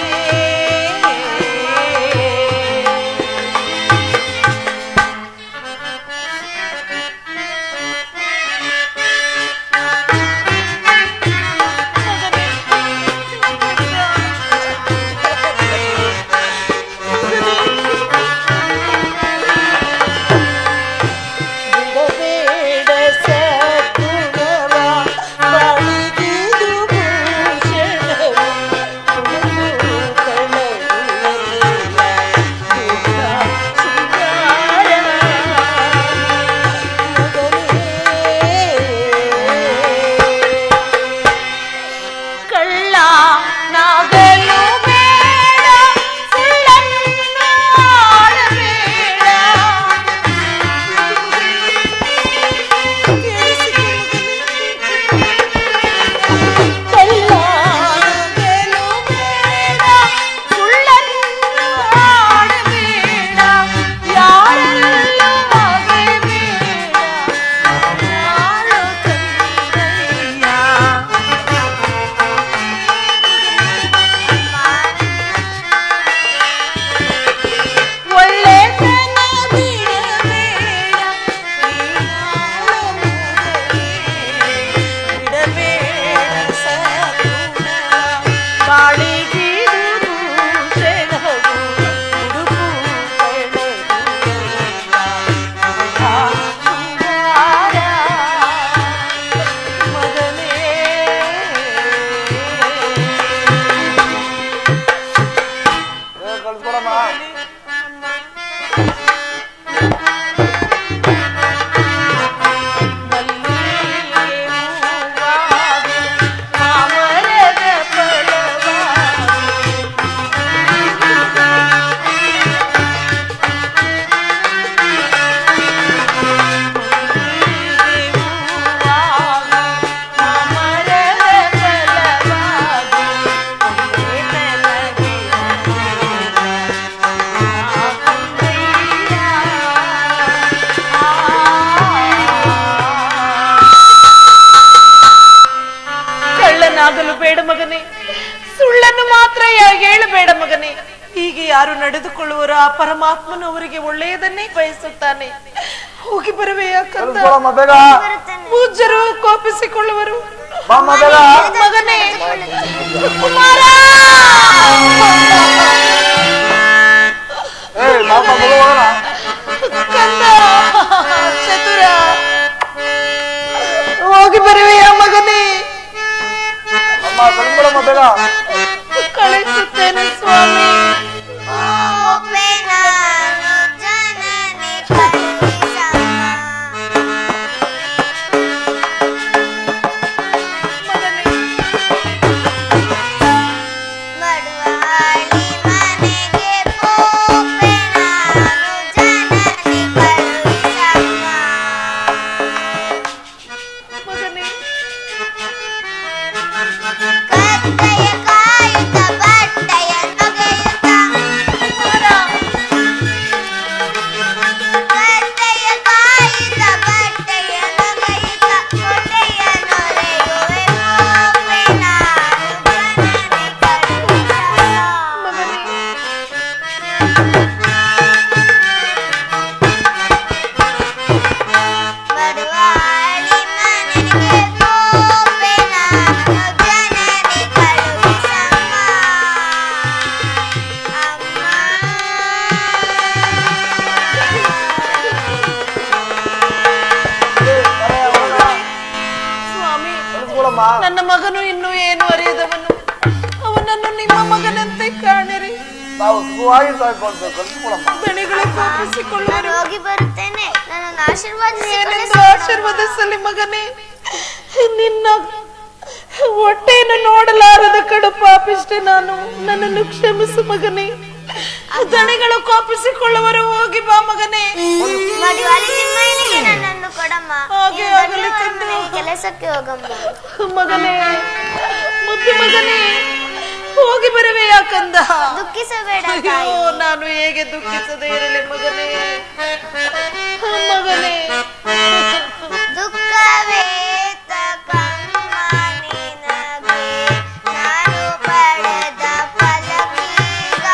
ಯಾರು ನಡೆದುಕೊಳ್ಳುವರೋ ಆ ಪರಮಾತ್ಮನು ಅವರಿಗೆ ಒಳ್ಳೆಯದನ್ನೇ ಬಯಸುತ್ತಾನೆ. ಹೋಗಿ ಬರುವೆಯಾ ಕಂದ? ಪೂಜ್ಯರು ಕೋಪಿಸಿಕೊಳ್ಳುವರು. ಮಗನೇ ಕುಮಾರ, ಕಂದ, ಚತುರ, ಹೋಗಿ ಬರುವೆಯಾ ಮಗನೇ? ಕಳಿಸುತ್ತೇನೆ ಸ್ವಾಮಿ. ಕಳಿಸ್ಕೊಳಮ್ಮ. ನನ್ನ ಮಗನು ಇನ್ನೂ ಏನು ಅರಿಯದವನು, ಅವನನ್ನು ನಿಮ್ಮ ಮಗನಂತೆ ಕಾಣಿರಿ. ನಾವು ಸುಖವಾಗಿ ಸಾಯ್ಕೊಳ್ಬೇಕು, ಕಳಿಸ್ಕೊಳಮ್ಮ. ದಣಿಗಳು ಕೋಪಿಸಿಕೊಳ್ಳುವರು. ನಾನು ಹೋಗಿ ಬರುತ್ತೇನೆ, ನನ್ನನ್ನು ಆಶೀರ್ವಾದಿಸಿ ಏನೆಂದು ಆಶೀರ್ವದಿಸಲಿ ಮಗನೇ? ನಿನ್ನ ಹೊಟ್ಟೆಯನ್ನು ನೋಡಲಾರದ ಕಡು ಪಾಪಿಷ್ಟೆ ನಾನು, ನನ್ನನ್ನು ಕ್ಷಮಿಸು ಮಗನೇ. ದಣಿಗಳು ಕೋಪಿಸಿಕೊಳ್ಳುವರು. ಹೋಗಿ ಬಾ ಮಗನೇ. ಮಡಿವಾಳಿ ತಿಮ್ಮಯ್ಯನಿಗೆ ನನ್ನನ್ನು ಕೊಡಮ್ಮ. ಹಾಗೆ ನೀನು ಆಗಲಿ ದಣಿಯವರ ಕಂದ. ಮನೆಗೆ ಕೆಲಸಕ್ಕೆ ಹೋಗಮ್ಮ. ಮಗನೇ, ಮುದ್ದು ಮಗನೇ, ಹೋಗಿ ಬರುವೆ ಯಾಕಂದ? ದುಃಖಿಸಬೇಡ ಅಯ್ಯೋ, ತಾಯಿ. ನಾನು ಹೇಗೆ ದುಃಖಿಸದೆ ಇರಲಿ ಮಗನೇ? ಮಗನೇ, ದುಃಖವೇ ತಕಮ್ಮ ನಿನಗೆ, ನಾನು ಪಡೆದ ಫಲವೀಗ.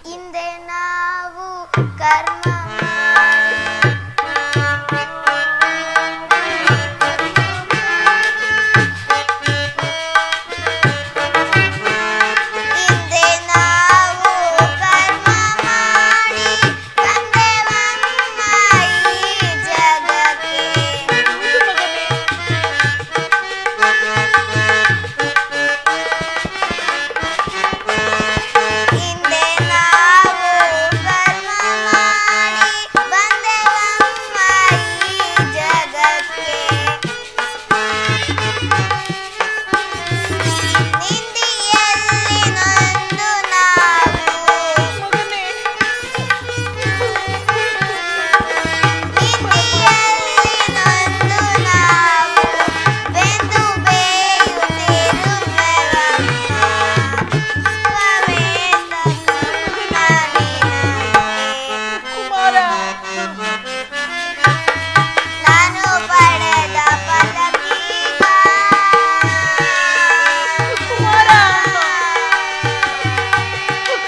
ಹಿಂದೆ ನಾವು ಕರ್ಮ ಹಿಂದೆ ನಾವು ಕರ್ಮ ಮಾಡಿ ಬಂದೆವಮ್ಮ ಈ ಜಗಕ್ಕೆ. ಹಿಂದೆ ನಾವು ಕರ್ಮ ಮಾಡಿ ಬಂದೆವಮ್ಮ ಈ ಜಗಕ್ಕೆ. ನಿಂದಿಯಲ್ಲಿ ನೊಂದು ನಾವು, ನಿಂದಿಯಲ್ಲಿ ನೊಂದು ನಾವು ಬೆಂದು ಬೇಯುತ್ತಿರುವೆವಮ್ಮ. ಸುಖವೇ ತಕಮ್ಮ ನಿನಗೆ, ಕುಮಾರ, ನಾನು ಪಡೆದ ಫಲವೀಗ. ಕುಮಾರ,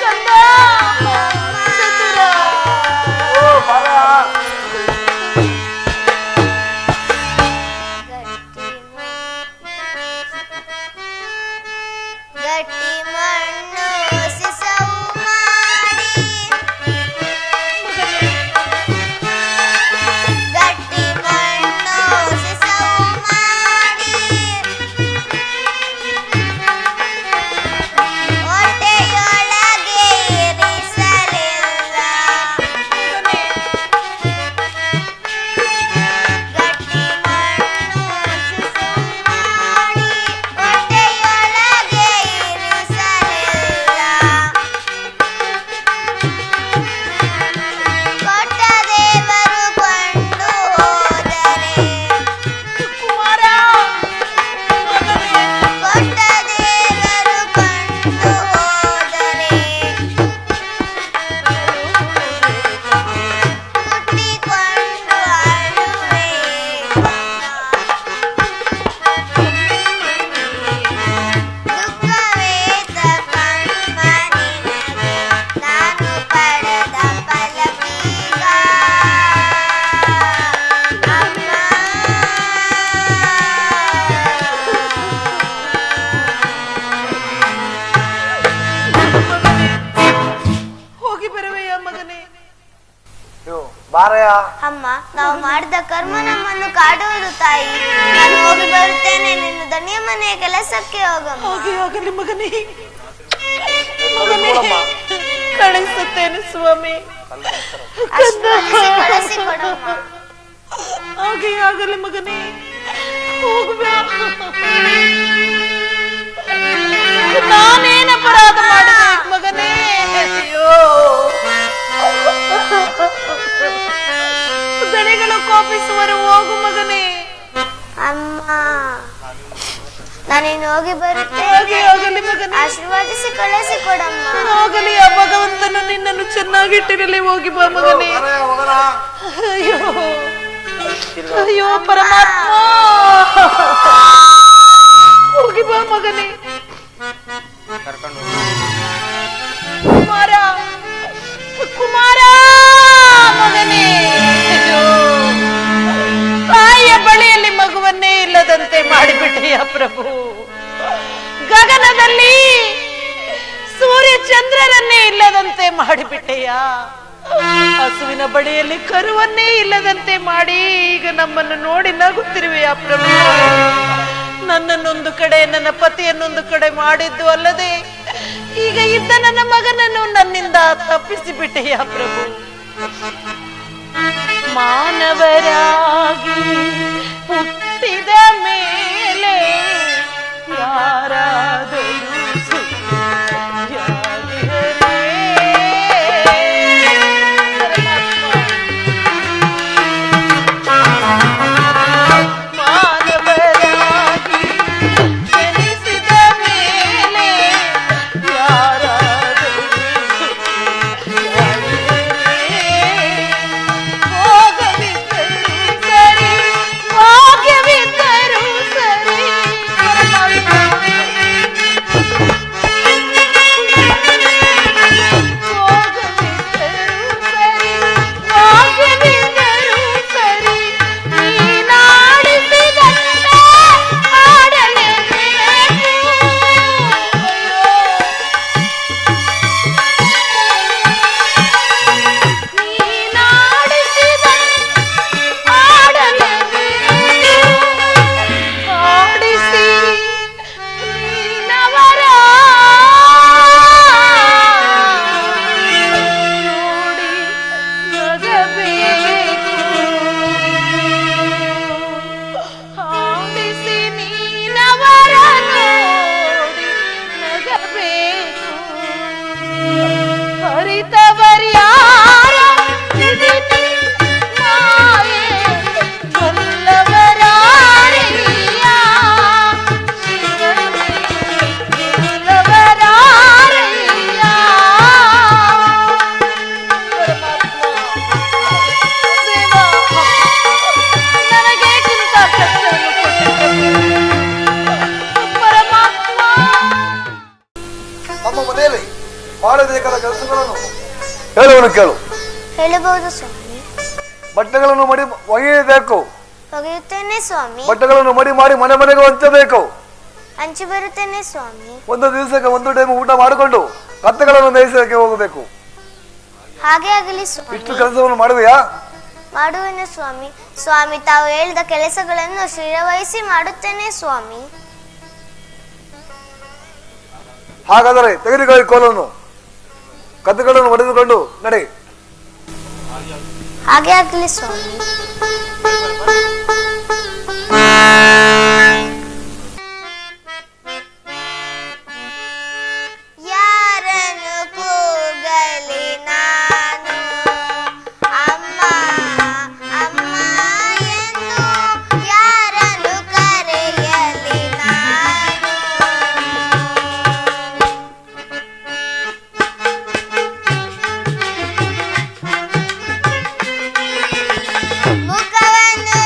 ಕಂದ, ಚತುರ. ಓ, ಬಾರಯ್ಯ. ಗಟ್ಟಿ ಮಣ್ಣು ಸಿಸವು ಮಾಡಿ, ಗಟ್ಟಿ ಮಣ್ಣು ಸಿಸವು ಮಾಡಿ, ಹೊಟ್ಟೆಯೊಳಗೆ ಇರಿಸಲಿಲ್ಲ. ಗಟ್ಟಿ ಮಣ್ಣು ಸಿಸವು ಮಾಡಿ, ಹೊಟ್ಟೆಯೊಳಗೆ ಇರಿಸಲಿಲ್ಲ. ಕೊಟ್ಟ ದೇವರು ಕೊಂಡು ಹೋದರೆ, ಕುಮಾರ, ಕೊಟ್ಟ ದೇವರು ಕೊಂಡು ಹೋದರೆ, ಕುಟ್ಟಿಕೊಂಡು ಅಳುವೆ. ದುಃಖವೇ ತಕಮ್ಮ ನಿನಗೆ, ನಾನು ಪಡೆದ ಫಲವೀಗ. ಹೋಗಿ ಬರುವೆಯ ಮಗನೇ? ಅಯ್ಯೋ, ಬಾರಯ್ಯ. ಅಮ್ಮ, ನಾವು ಮಾಡಿದ ಕರ್ಮ ನಮ್ಮನ್ನು ಕಾಡುವುದು ತಾಯಿ. ನಾನು ಹೋಗಿ ಬರುತ್ತೇನೆ, ನಿನ್ನ ದಣಿಯ ಮನೆಯ ಕೆಲಸಕ್ಕೆ ಹೋಗಮ್ಮ. ಹೋಗಿ ಹೋಗಲಿ ಮಗನೇ. ಕಳಿಸ್ಕೊಳಮ್ಮ. ಕಳಿಸುತ್ತೇನೆ ಸ್ವಾಮಿ. ಆಶೀರ್ವದಿಸಿ ಕಳಿಸಿಕೊಡಮ್ಮ. ಹಾಗೆ ಆಗಲಿ ಮಗನೇ. ಹೋಗುವ. ನಾನೇನು ಅಪರಾಧ ಮಾಡಬೇಕು ಮಗನೇ? ಅಯ್ಯೋ, ದಣಿಗಳು ಕೋಪಿಸುವರು. ಹೋಗು ಮಗನೇ. ಅಮ್ಮ, ನಾನಿನ್ನು ಹೋಗಿ ಬರುತ್ತೇನೆ. ಹಾಗೆ ಆಗಲಿ ಮಗನೇ. ಆಶೀರ್ವದಿಸಿ ಕಳಿಸಿಕೊಡಮ್ಮ. ಹೋಗಲಿ, ಆ ಭಗವಂತನು ನಿನ್ನನ್ನು ಚೆನ್ನಾಗಿಟ್ಟಿರಲಿ. ಹೋಗಿ ಬಾ ಮಗನೇ. ಬಾರಯ್ಯ, ಹೋಗೋಣ. ಅಯ್ಯೋ, ಅಯ್ಯೋ ಪರಮಾತ್ಮ, ಹೋಗಿ ಬಾ ಮಗನೇ. ಕುಮಾರ, ಕುಮಾರ ಮಗನೇ. ಅಯ್ಯೋ, ತಾಯಿಯ ಬಳಿಯಲ್ಲಿ ಮಗುವನ್ನೇ ಇಲ್ಲದಂತೆ ಮಾಡಿಬಿಟ್ಟೆಯ ಪ್ರಭು. ಗಗನದಲ್ಲಿ ಚಂದ್ರರನ್ನೇ ಇಲ್ಲದಂತೆ ಮಾಡಿಬಿಟ್ಟೆಯ. ಹಸುವಿನ ಬಳಿಯಲ್ಲಿ ಕರುವನ್ನೇ ಇಲ್ಲದಂತೆ ಮಾಡಿ ಈಗ ನಮ್ಮನ್ನು ನೋಡಿ ನಗುತ್ತಿರುವೆಯಾ ಪ್ರಭು. ನನ್ನನ್ನೊಂದು ಕಡೆ ನನ್ನ ಪತಿಯನ್ನೊಂದು ಕಡೆ ಮಾಡಿದ್ದು ಅಲ್ಲದೆ ಈಗ ಇದ್ದ ನನ್ನ ಮಗನನ್ನು ನನ್ನಿಂದ ತಪ್ಪಿಸಿಬಿಟ್ಟೆಯ ಪ್ರಭು. ಮಾನವರಾಗಿ ಹುಟ್ಟಿದ ಮೇಲೆ ಯಾರಾದರೂ ಮಾಡಬೇಕಾದ ಕೆಲಸಗಳನ್ನು ಹೇಳುವನು ಕೇಳು. ಹೇಳಬಹುದು ಸ್ವಾಮಿ. ಬಟ್ಟೆಗಳನ್ನು ಮಡಿ ಒಗೆಯಬೇಕು. ಒಗೆಯುತ್ತೇನೆ ಸ್ವಾಮಿ. ಬಟ್ಟೆಗಳನ್ನು ಮಡಿ ಮಾಡಿ ಮನೆ ಮನೆಗೆ ಹಂಚಬೇಕು. ಹಂಚಿ ಬರುತ್ತೇನೆ ಸ್ವಾಮಿ. ಒಂದು ದಿವಸಕ್ಕೆ ಒಂದು ಟೈಮ್ ಊಟ ಮಾಡಿಕೊಂಡು ಕತ್ತೆಗಳನ್ನು ಮೇಯಿಸಕ್ಕೆ ಹೋಗಬೇಕು. ಹಾಗೆ ಆಗಲಿ ಸ್ವಾಮಿ. ಇಷ್ಟು ಕೆಲಸವನ್ನು ಮಾಡುವೆಯಾ? ಮಾಡುವೆನು ಸ್ವಾಮಿ. ಸ್ವಾಮಿ ತಾವು ಹೇಳಿದ ಕೆಲಸಗಳನ್ನು ಶಿರವಹಿಸಿ ಮಾಡುತ್ತೇನೆ ಸ್ವಾಮಿ. ಹಾಗಾದರೆ ತೆಗೆದುಕೊಳ್ಳಿ ಕೋಲನ್ನು, ಕತ್ತೆಗಳನ್ನು ಹೊಡೆದುಕೊಂಡು ನಡೆ. ಹಾಗೆ ಆಗಲಿ ಸ್ವಾಮಿ. ಯಾರನ್ನು ಕೂಗಲಿ ನಾನು ಅಮ್ಮ ಅಮ್ಮ ಎಂದು, ಯಾರನ್ನು ಕರೆಯಲಿ ನಾನು. ಮುಖವನ್ನು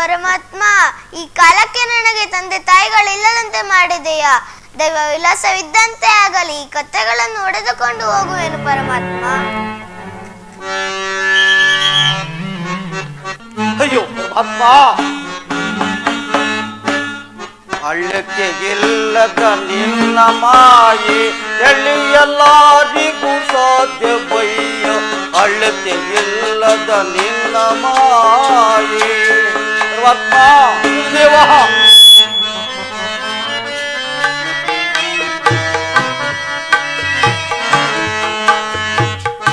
ಪರಮಾತ್ಮ, ಈ ಕಾಲಕ್ಕೆ ನನಗೆ ತಂದೆ ತಾಯಿಗಳಿಲ್ಲದಂತೆ ಮಾಡಿದೆಯಾ? ದೈವ ವಿಲಾಸವಿದ್ದಂತೆ ಆಗಲಿ, ಈ ಕತ್ತೆಗಳನ್ನು ಒಡೆದುಕೊಂಡು ಹೋಗುವೆನು ಪರಮಾತ್ಮ. ಅಯ್ಯೋ ಪರಮಾತ್ಮ, ಅಳ್ಳಕ್ಕೆ ಗೆಲ್ಲದ ನಿನ್ನ ಮಾಯೆ ಎಲ್ಲಿಯೆಲ್ಲರಿಗೂ ಸಾಧ್ಯ ಬಯ್ಯ. ಅಳ್ಳಕ್ಕೆ ಗೆಲ್ಲದ ನಿನ್ನ ಮಾಯೆ ಪರಮಾತ್ಮ ದೇವ.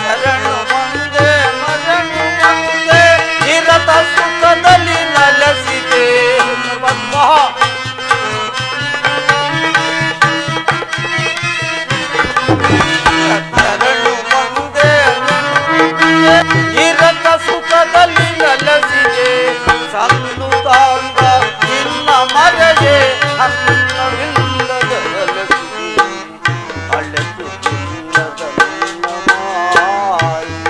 ಶರಣು ಬಂದೆ ಮರನು ಬಂದೆ ನಿರತ ಸುಖದಲ್ಲಿ ನಲಸಿದೆ ಪರಮಾತ್ಮ. ಶರಣು ಬಂದೆ ನಿರತ ಸುಖದಲ್ಲಿ ನಲಸಿದೆ ಸಂದು ತಾಂಗ ನಿನ್ನ ಮರೆಯೇ ಅನ್ನವಿಲ್ಲದ ನಲಸಿದೆ. ಅಳೆದು ಇಲ್ಲದ ನಿನ್ನ ಮಾಯೆ.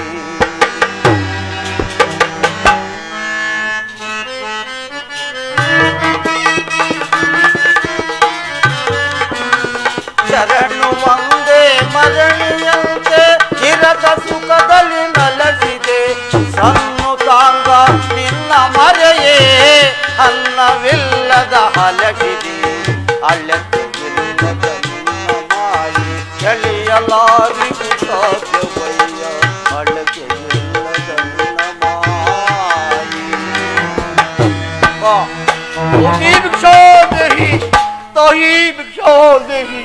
ಶರಣು ಒಂದೇ ಮರಣಿಯಂತೆ ಚಿರತ ಸುಖದಲ್ಲಿ ನಲಸಿದೆ ಸನ್ನು ತಾಂಗ ನಿನ್ನ ಮರೆಯೇ ಅನ್ನವಿಲ್ಲದ ಹಲಸಿದೆ. ಅಳ್ಳಕ್ಕಿಲ್ಲದ ನಿನ್ನ ಮಾಯೆ ಎಳೆಯಲಾರಿಗೂ ಸಾಧ್ಯವಯ್ಯ. ಅಳ್ಳಕ್ಕಿಲ್ಲದ ನಿನ್ನ ಮಾಯೆ. ಭಿಕ್ಷಾದೇಹಿ ತಾಯಿ ಭಿಕ್ಷಾದೇಹಿ,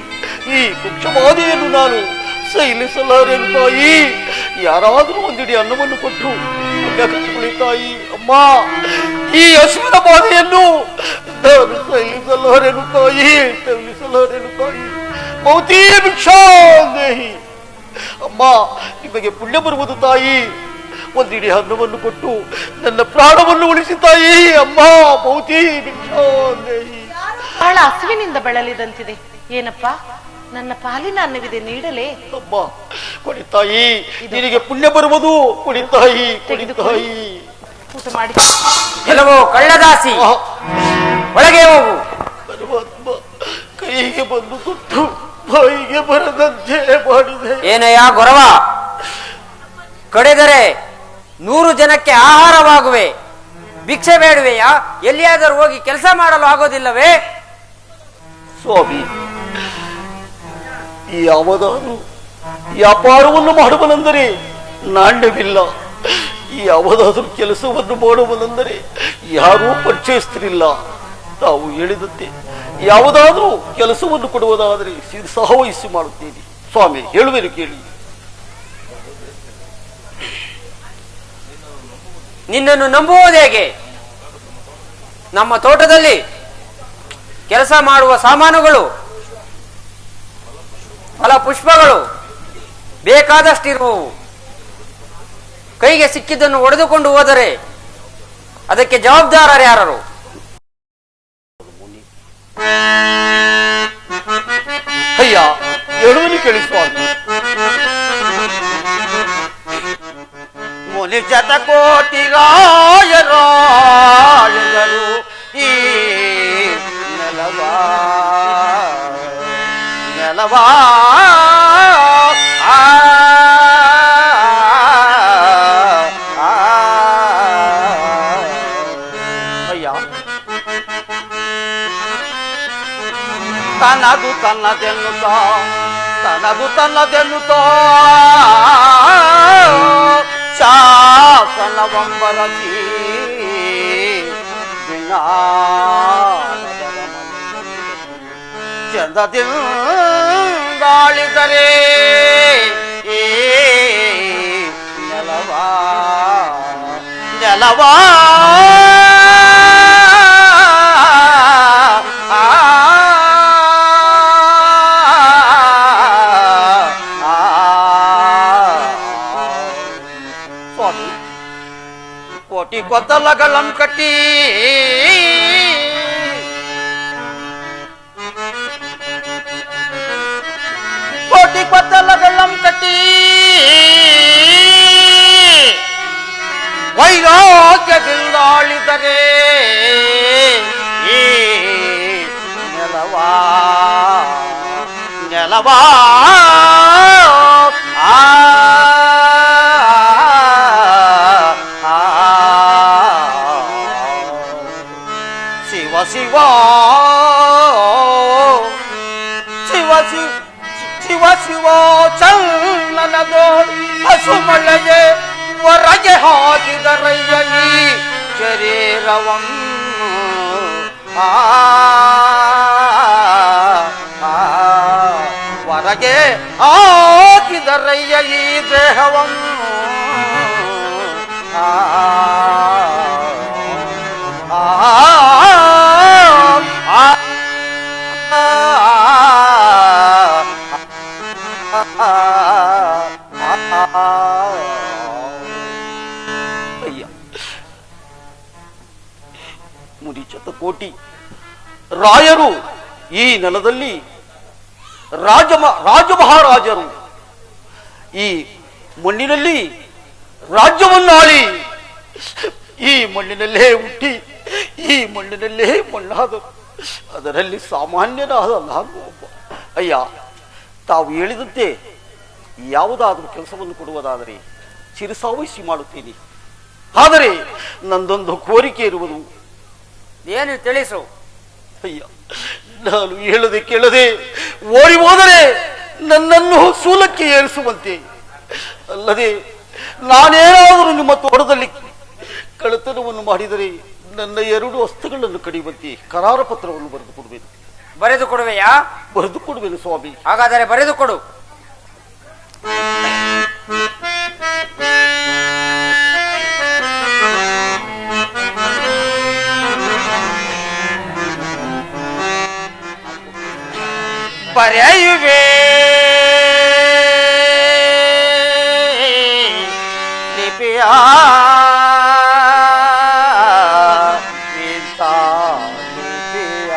ಈ ಭಿಕ್ಷಮಾದೆಯನ್ನು ನಾನು ಸೈಲಿಸಲಾರೆನು ತಾಯಿ. ಯಾರಾದರೂ ಒಂದಿಡಿ ಅನ್ನವನ್ನು ಕೊಟ್ಟು ಕಚ್ಚಿಕೊಳ್ಳಿ ತಾಯಿ. ಅಮ್ಮ, ಈ ಹಸುವಿನ ಬಾಧೆಯನ್ನು ನಾನು ಸೈಲಿಸಲಾರೆನು ತಾಯಿ, ಸೈಲಿಸಲಾರೆನು ತಾಯಿ. ಮೌತಿ ಭಿಕ್ಷಾದೇಹಿ. ಅಮ್ಮ, ನಿಮಗೆ ಪುಣ್ಯ ಬರುವುದು ತಾಯಿ. ಒಂದಿಡಿ ಅನ್ನವನ್ನು ಕೊಟ್ಟು ನನ್ನ ಪ್ರಾಣವನ್ನು ಉಳಿಸಿ ತಾಯಿ. ಅಮ್ಮ, ಮೌತಿ ಭಿಕ್ಷಾದೇಹಿ. ಬಹಳ ಹಸುವಿನಿಂದ ಬಳಲಿದಂತಿದೆ. ಏನಪ್ಪ, ನನ್ನ ಪಾಲಿನ ಅನ್ನವಿದೆ, ನೀಡಲೇ? ಅಮ್ಮ ಕೊಡಿ ತಾಯಿ, ನಿನಗೆ ಪುಣ್ಯ ಬರುವುದು. ಕೊಡಿ ತಾಯಿ, ಕೊಡಿ ತಾಯಿ. ಊಟ ಮಾಡಿ. ಕೆಲವು ಕಳ್ಳದಾಸಿ, ಒಳಗೆ ಹೋಗು. ಪರಮಾತ್ಮ ಕೈಗೆ ಬಂದು ಕೊಟ್ಟು ಬಾಯಿಗೆ ಬರದಂತೆ ಮಾಡಿದೆ. ಏನಯ್ಯ ಗೊರವ, ಕಡೆದರೆ 100 ಜನಕ್ಕೆ ಆಹಾರವಾಗುವೆ, ಭಿಕ್ಷೆ ಬೇಡುವೆಯಾ? ಎಲ್ಲಿಯಾದರೂ ಹೋಗಿ ಕೆಲಸ ಮಾಡಲು ಆಗೋದಿಲ್ಲವೇ? ಸ್ವಾಮಿ, ಯಾವುದಾದ್ರೂ ವ್ಯಾಪಾರವನ್ನು ಮಾಡುವನೆಂದರೆ ನಾಣ್ಯವಿಲ್ಲ. ಯಾವುದಾದ್ರೂ ಕೆಲಸವನ್ನು ಮಾಡುವನೆಂದರೆ ಯಾರೂ ಪರಿಚಯಿಸ್ತಿರಲಿಲ್ಲ. ತಾವು ಹೇಳಿದಂತೆ ಯಾವುದಾದ್ರೂ ಕೆಲಸವನ್ನು ಕೊಡುವುದಾದರೆ ಸಹವಹಿಸಿ ಮಾಡುತ್ತೇನೆ. ಸ್ವಾಮಿ, ಹೇಳುವೆನು ಕೇಳಿ. ನಿನ್ನನ್ನು ನಂಬುವುದು ಹೇಗೆ? ನಮ್ಮ ತೋಟದಲ್ಲಿ ಕೆಲಸ ಮಾಡುವ ಸಾಮಾನುಗಳು, ಫಲ ಪುಷ್ಪಗಳು ಬೇಕಾದಷ್ಟಿರುವವು. ಕೈಗೆ ಸಿಕ್ಕಿದ್ದನ್ನು ಒಡೆದುಕೊಂಡು ಹೋದರೆ ಅದಕ್ಕೆ ಜವಾಬ್ದಾರರು ಯಾರು? ಅಯ್ಯ, ಹೇಳುವನು ಕೇಳಿ ಸ್ವಾಮಿ. ಮುನಿ ಶತಕೋಟಿ ರಾಯರಾಯರು ಈ ನೆಲವಾ ನೆಲವಾ ಅಯ್ಯ, ತನದು ತನ್ನದೆನ್ನುತ್ತಾ ಶಾಸನವಂಬರಸಿ ಚಂದದಿಂದಾಳಿದರೆ ನೆಲವಾ ನೆಲವಾ ಕೋಟಿ ಕೊತ್ತಲಗಳಂ ಕಟ್ಟಿ ಕೋಟಿ ಕೊತ್ತಲಗಳಂ ಕಟ್ಟಿ ವೈರಾಗ್ಯದಿಂದಾಳಿದರೆ ಈ ನೆಲವಾ ನೆಲವಾ ಶಿವ ಶಿವ ಶಿವ ಶಿವ ಶಿವ ಶಿವ ಚನ್ನನದೋಳು ಹಸುಮಳೆಗೆ ಹೊರಗೆ ಹಾಕಿದರಯ್ಯ ಈ ಶರೀರವನ್ನು ಹೊರಗೆ ಹಾಕಿದರಯ್ಯ ಈ ದೇಹವನ್ನು ಅಯ್ಯ ಮುನಿಶತಕೋಟಿ ರಾಯರು ಈ ನೆಲದಲ್ಲಿ ರಾಜಮಹಾರಾಜರು ಈ ಮಣ್ಣಿನಲ್ಲಿ ರಾಜ್ಯವನ್ನಾಳಿ ಈ ಮಣ್ಣಿನಲ್ಲೇ ಹುಟ್ಟಿ ಈ ಮಣ್ಣಿನಲ್ಲೇ ಮಣ್ಣಾದರು. ಅದರಲ್ಲಿ ಸಾಮಾನ್ಯನಾದ ನಾನು ಒಬ್ಬ. ಅಯ್ಯ, ತಾವು ಹೇಳಿದಂತೆ ಯಾವುದಾದ್ರೂ ಕೆಲಸವನ್ನು ಕೊಡುವುದಾದರೆ ಚಿರಸಾವಹಿಸಿ ಮಾಡುತ್ತೀನಿ. ಆದರೆ ನಂದೊಂದು ಕೋರಿಕೆ ಇರುವುದು. ಏನು ತಿಳಿಸು. ಅಯ್ಯ, ನಾನು ಹೇಳದೆ ಕೇಳದೆ ಓಡಿ ಹೋದರೆ ನನ್ನನ್ನು ಸೂಲಕ್ಕೆ ಏರಿಸುವಂತೆ. ಅಲ್ಲದೆ ನಾನೇನಾದರೂ ನಿಮ್ಮ ತೋಟದಲ್ಲಿ ಕಳ್ಳತನವನ್ನು ಮಾಡಿದರೆ ನನ್ನ 2 ಹಸ್ತಗಳನ್ನು ಕಡಿಯುವಂತೆ ಕರಾರ ಪತ್ರವನ್ನು ಬರೆದು ಕೊಡುವೆನು. ಬರೆದು ಕೊಡುವೆಯಾ? ಬರೆದು ಕೊಡುವೆನು ಸ್ವಾಮಿ. ಹಾಗಾದರೆ ಬರೆದು ಕೊಡು. ಬರೆಯುವೆ ಲಿಪಿಯ ಇಂಥ ಲಿಪಿಯ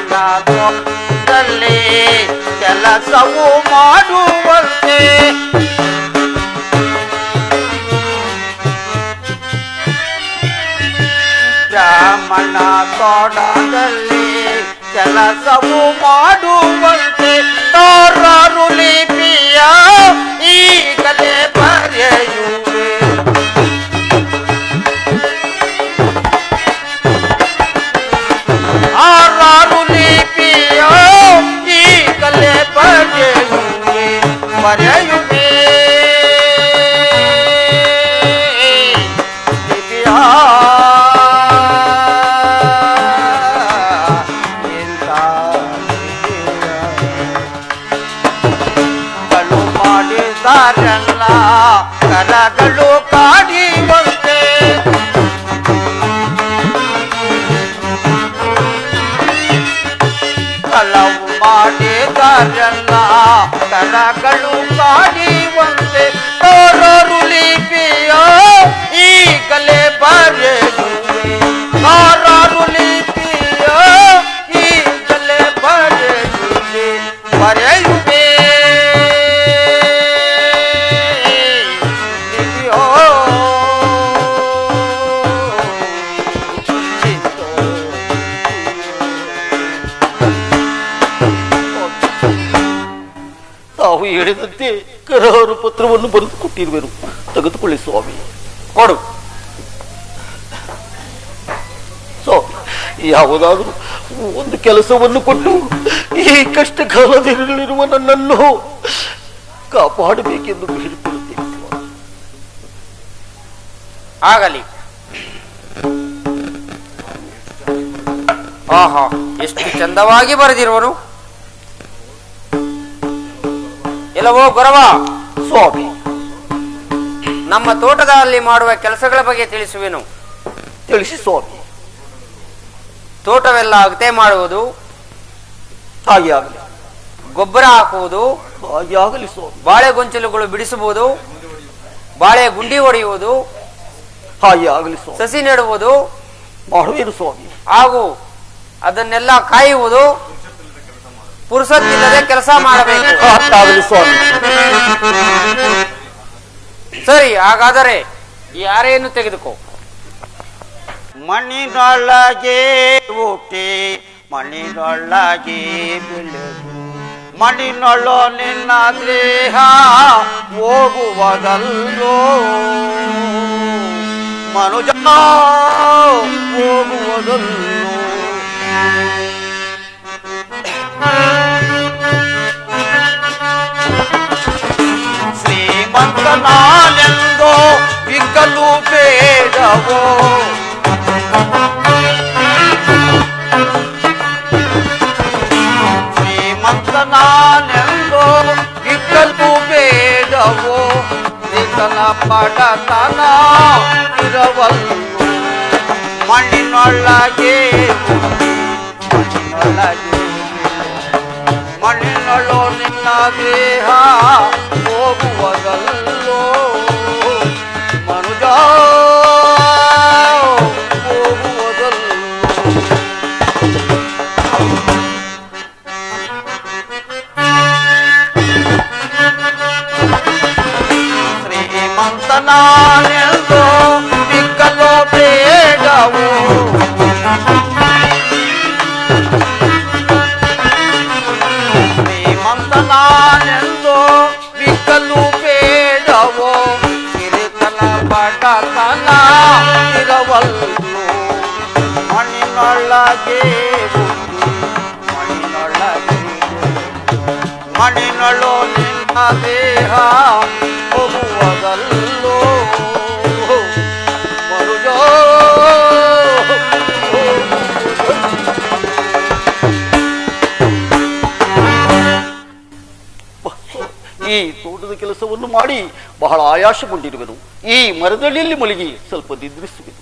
ಬ್ರಾಹ್ಮಣದಲ್ಲಿ ಕೆಲಸವು ಮಾಡುವಂತೆ ಬ್ರಾಹ್ಮಣ ತೋಟದಲ್ಲಿ ಕೆಲಸವು ಮಾಡುವಂತೆ ತೋರಾರು ಲಿಪಿಯ ಈಗಲೇ ಬರೆಯುವೆ. ಆರಾರು ಲಿಪಿಯ ಈಗಲೇ ಬರೆಯುವೆ ಬರೆಯುವೆ ಲಿಪಿಯ ಮಾಡಿದಾರಲ್ಲ ಕರಗಳು ಕಾಡಿವಂತೆ ಕಲವು ಮಾಡಿದಾರಲ್ಲ ಕರಗಳು ಕಾಡಿವಂತೆ ತೋರರು ಲಿಪಿಯ ಈಗಲೇ ಬರೆಯುವೆ. ಆರಾರು ಲಿಪಿಯ ಈಗಲೇ ಬರೆಯುವೆ ಬರೆಯುವೆ ತಾವು ಹೇಳಿದಂತೆ ಕರಾರು ಪತ್ರವನ್ನು ಬರೆದು ಕೊಟ್ಟಿರುವೆನು. ತೆಗೆದುಕೊಳ್ಳಿ ಸ್ವಾಮಿ. ಕೊಡು. ಸ್ವಾಮಿ, ಯಾವುದಾದರೂ ಒಂದು ಕೆಲಸವನ್ನು ಕೊಟ್ಟು ಈ ಕಷ್ಟ ಕಾಲದಲ್ಲಿರುವ ನನ್ನನ್ನು ಕಾಪಾಡಬೇಕೆಂದು ಬೇಡಿಕೊಳ್ಳುತ್ತೇನೆ ಸ್ವಾಮಿ. ಆಗಲಿ. ಆಹಾ, ಎಷ್ಟು ಚಂದವಾಗಿ ಬರೆದಿರುವನು. ಎಲ್ಲವೋ ಗೊರವ. ಸ್ವಾಮಿ, ನಮ್ಮ ತೋಟದಲ್ಲಿ ಮಾಡುವ ಕೆಲಸಗಳ ಬಗ್ಗೆ ತಿಳಿಸುವೆನು. ತಿಳಿಸಿ ಸ್ವಾಮಿ. ತೋಟವೆಲ್ಲ ಅಗತೆ ಮಾಡುವುದು, ಹಾಗೆ ಆಗಲಿ. ಗೊಬ್ಬರ ಹಾಕುವುದು, ಹಾಗೆ ಆಗಲಿ ಸ್ವಾಮಿ. ಬಾಳೆ ಗೊಂಚಲುಗಳು ಬಿಡಿಸುವುದು, ಬಾಳೆ ಗುಂಡಿ ಹೊಡೆಯುವುದು, ಹಾಗೆ ಆಗಲಿ ಸ್ವಾಮಿ. ಸಸಿ ನೆಡುವುದು ಮಾಡುವೇನು ಸ್ವಾಮಿ. ಹಾಗೂ ಅದನ್ನೆಲ್ಲ ಕಾಯುವುದು, ಪುರುಸತ್ತಿಲ್ಲದೆ ಕೆಲಸ ಮಾಡಬೇಕು. ಆಗಲಿ ಸ್ವಾಮಿ. ಸರಿ, ಹಾಗಾದರೆ ಈ ಆರೆಯನ್ನು ತೆಗೆದುಕೋ. ಮಣ್ಣಿನೊಳಗೆ ಹುಟ್ಟಿ ಮಣ್ಣಿನೊಳಗೆ ಬೆಳೆದು ಮಣ್ಣಿನೊಳ್ಳೋ ನಿನ್ನ ದೇಹ ಹೋಗುವುದಲ್ಲೋ ಮನುಜ ಹೋಗುವುದಲ್ಲೋ. ಶ್ರೀಮಂತನಾನೆಂದೋ ವಿಕಲು ಬೇಡವೋ ಶ್ರೀಮಂತನಾನೆಂದೋ ವಿಕಲು ಬೇಡವೋ ನಿತನ ಪಡತನ ಇರವಲ್ಲು ಮಣ್ಣಿನೊಳಗೆ ಮಣ್ಣಿನೊಳ್ಳೋ ನಿನ್ನ ದೇಹ ಹೋಗುವುದಲ್ಲೋ ಮನುಜ ಹೋಗುವುದಲ್ಲೋ. ಶ್ರೀಮಂತನಾನೆಂದೋ ವಿಕಲು ಬೇಡವೋ ಶ್ರೀಮಂತನಾನೆಂದೋ ವಿಕಲು ಬೇಡವೋ ಸಿರಿತನ ಬಡತನ ಇರವಲ್ಲು ಮಣ್ಣಿನೊಳಗೆ ಮಣ್ಣಿನೊಳಗೆ ಮಣ್ಣಿನೊಳ್ಳೋ ನಿನ್ನ ದೇಹ ಹೋಗುವುದಲ್ಲೋ ಮರುಜೋ. ಈ ತೋಟದ ಕೆಲಸವನ್ನು ಮಾಡಿ ಬಹಳ ಆಯಾಸಗೊಂಡಿರುವೆನು. ಈ ಮರದಡಿಯಲ್ಲಿ ಮಲಗಿ ಸ್ವಲ್ಪ ನಿದ್ರಿಸುವೆನು.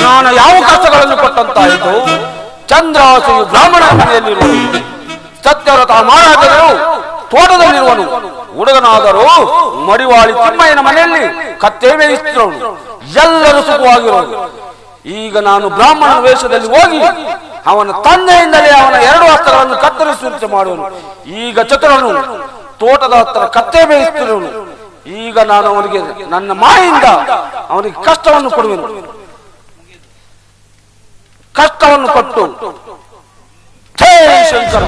ನಾನು ಯಾವ ಕಷ್ಟಗಳನ್ನು ಕೊಟ್ಟಂತಾಯಿತು. ಚಂದ್ರಾಸೆಯು ಬ್ರಾಹ್ಮಣ ಮನೆಯಲ್ಲಿರುವನು, ಸತ್ಯವ್ರತ ಮಹಾರಾಜರು ತೋಟದಲ್ಲಿರುವನು, ಹುಡುಗನಾದರೂ ಮಡಿವಾಳಿ ತಿಮ್ಮಯ್ಯನ ಮನೆಯಲ್ಲಿ ಕತ್ತೆ ಮೇಯಿಸುತ್ತಿರುವನು. ಎಲ್ಲರೂ ಸುಖವಾಗಿರುವುದು. ಈಗ ನಾನು ಬ್ರಾಹ್ಮಣ ವೇಷದಲ್ಲಿ ಹೋಗಿ ಅವನ ತಂದೆಯಿಂದಲೇ ಅವನ 2 ಹಸ್ತಗಳನ್ನು ಕತ್ತರಿಸುವಂತೆ ಮಾಡುವನು. ಈಗ ಚತುರನು ತೋಟದ ಹತ್ತಿರ ಕತ್ತೆ ಮೇಯಿಸುತ್ತಿರುವನು. ಈಗ ನಾನು ಅವನಿಗೆ ನನ್ನ ಮಾಯಿಂದ ಅವನಿಗೆ ಕಷ್ಟವನ್ನು ಕೊಡುವೆನು. ಕಷ್ಟವನ್ನು ಕೊಟ್ಟು ಜೈ ಶಂಕರ.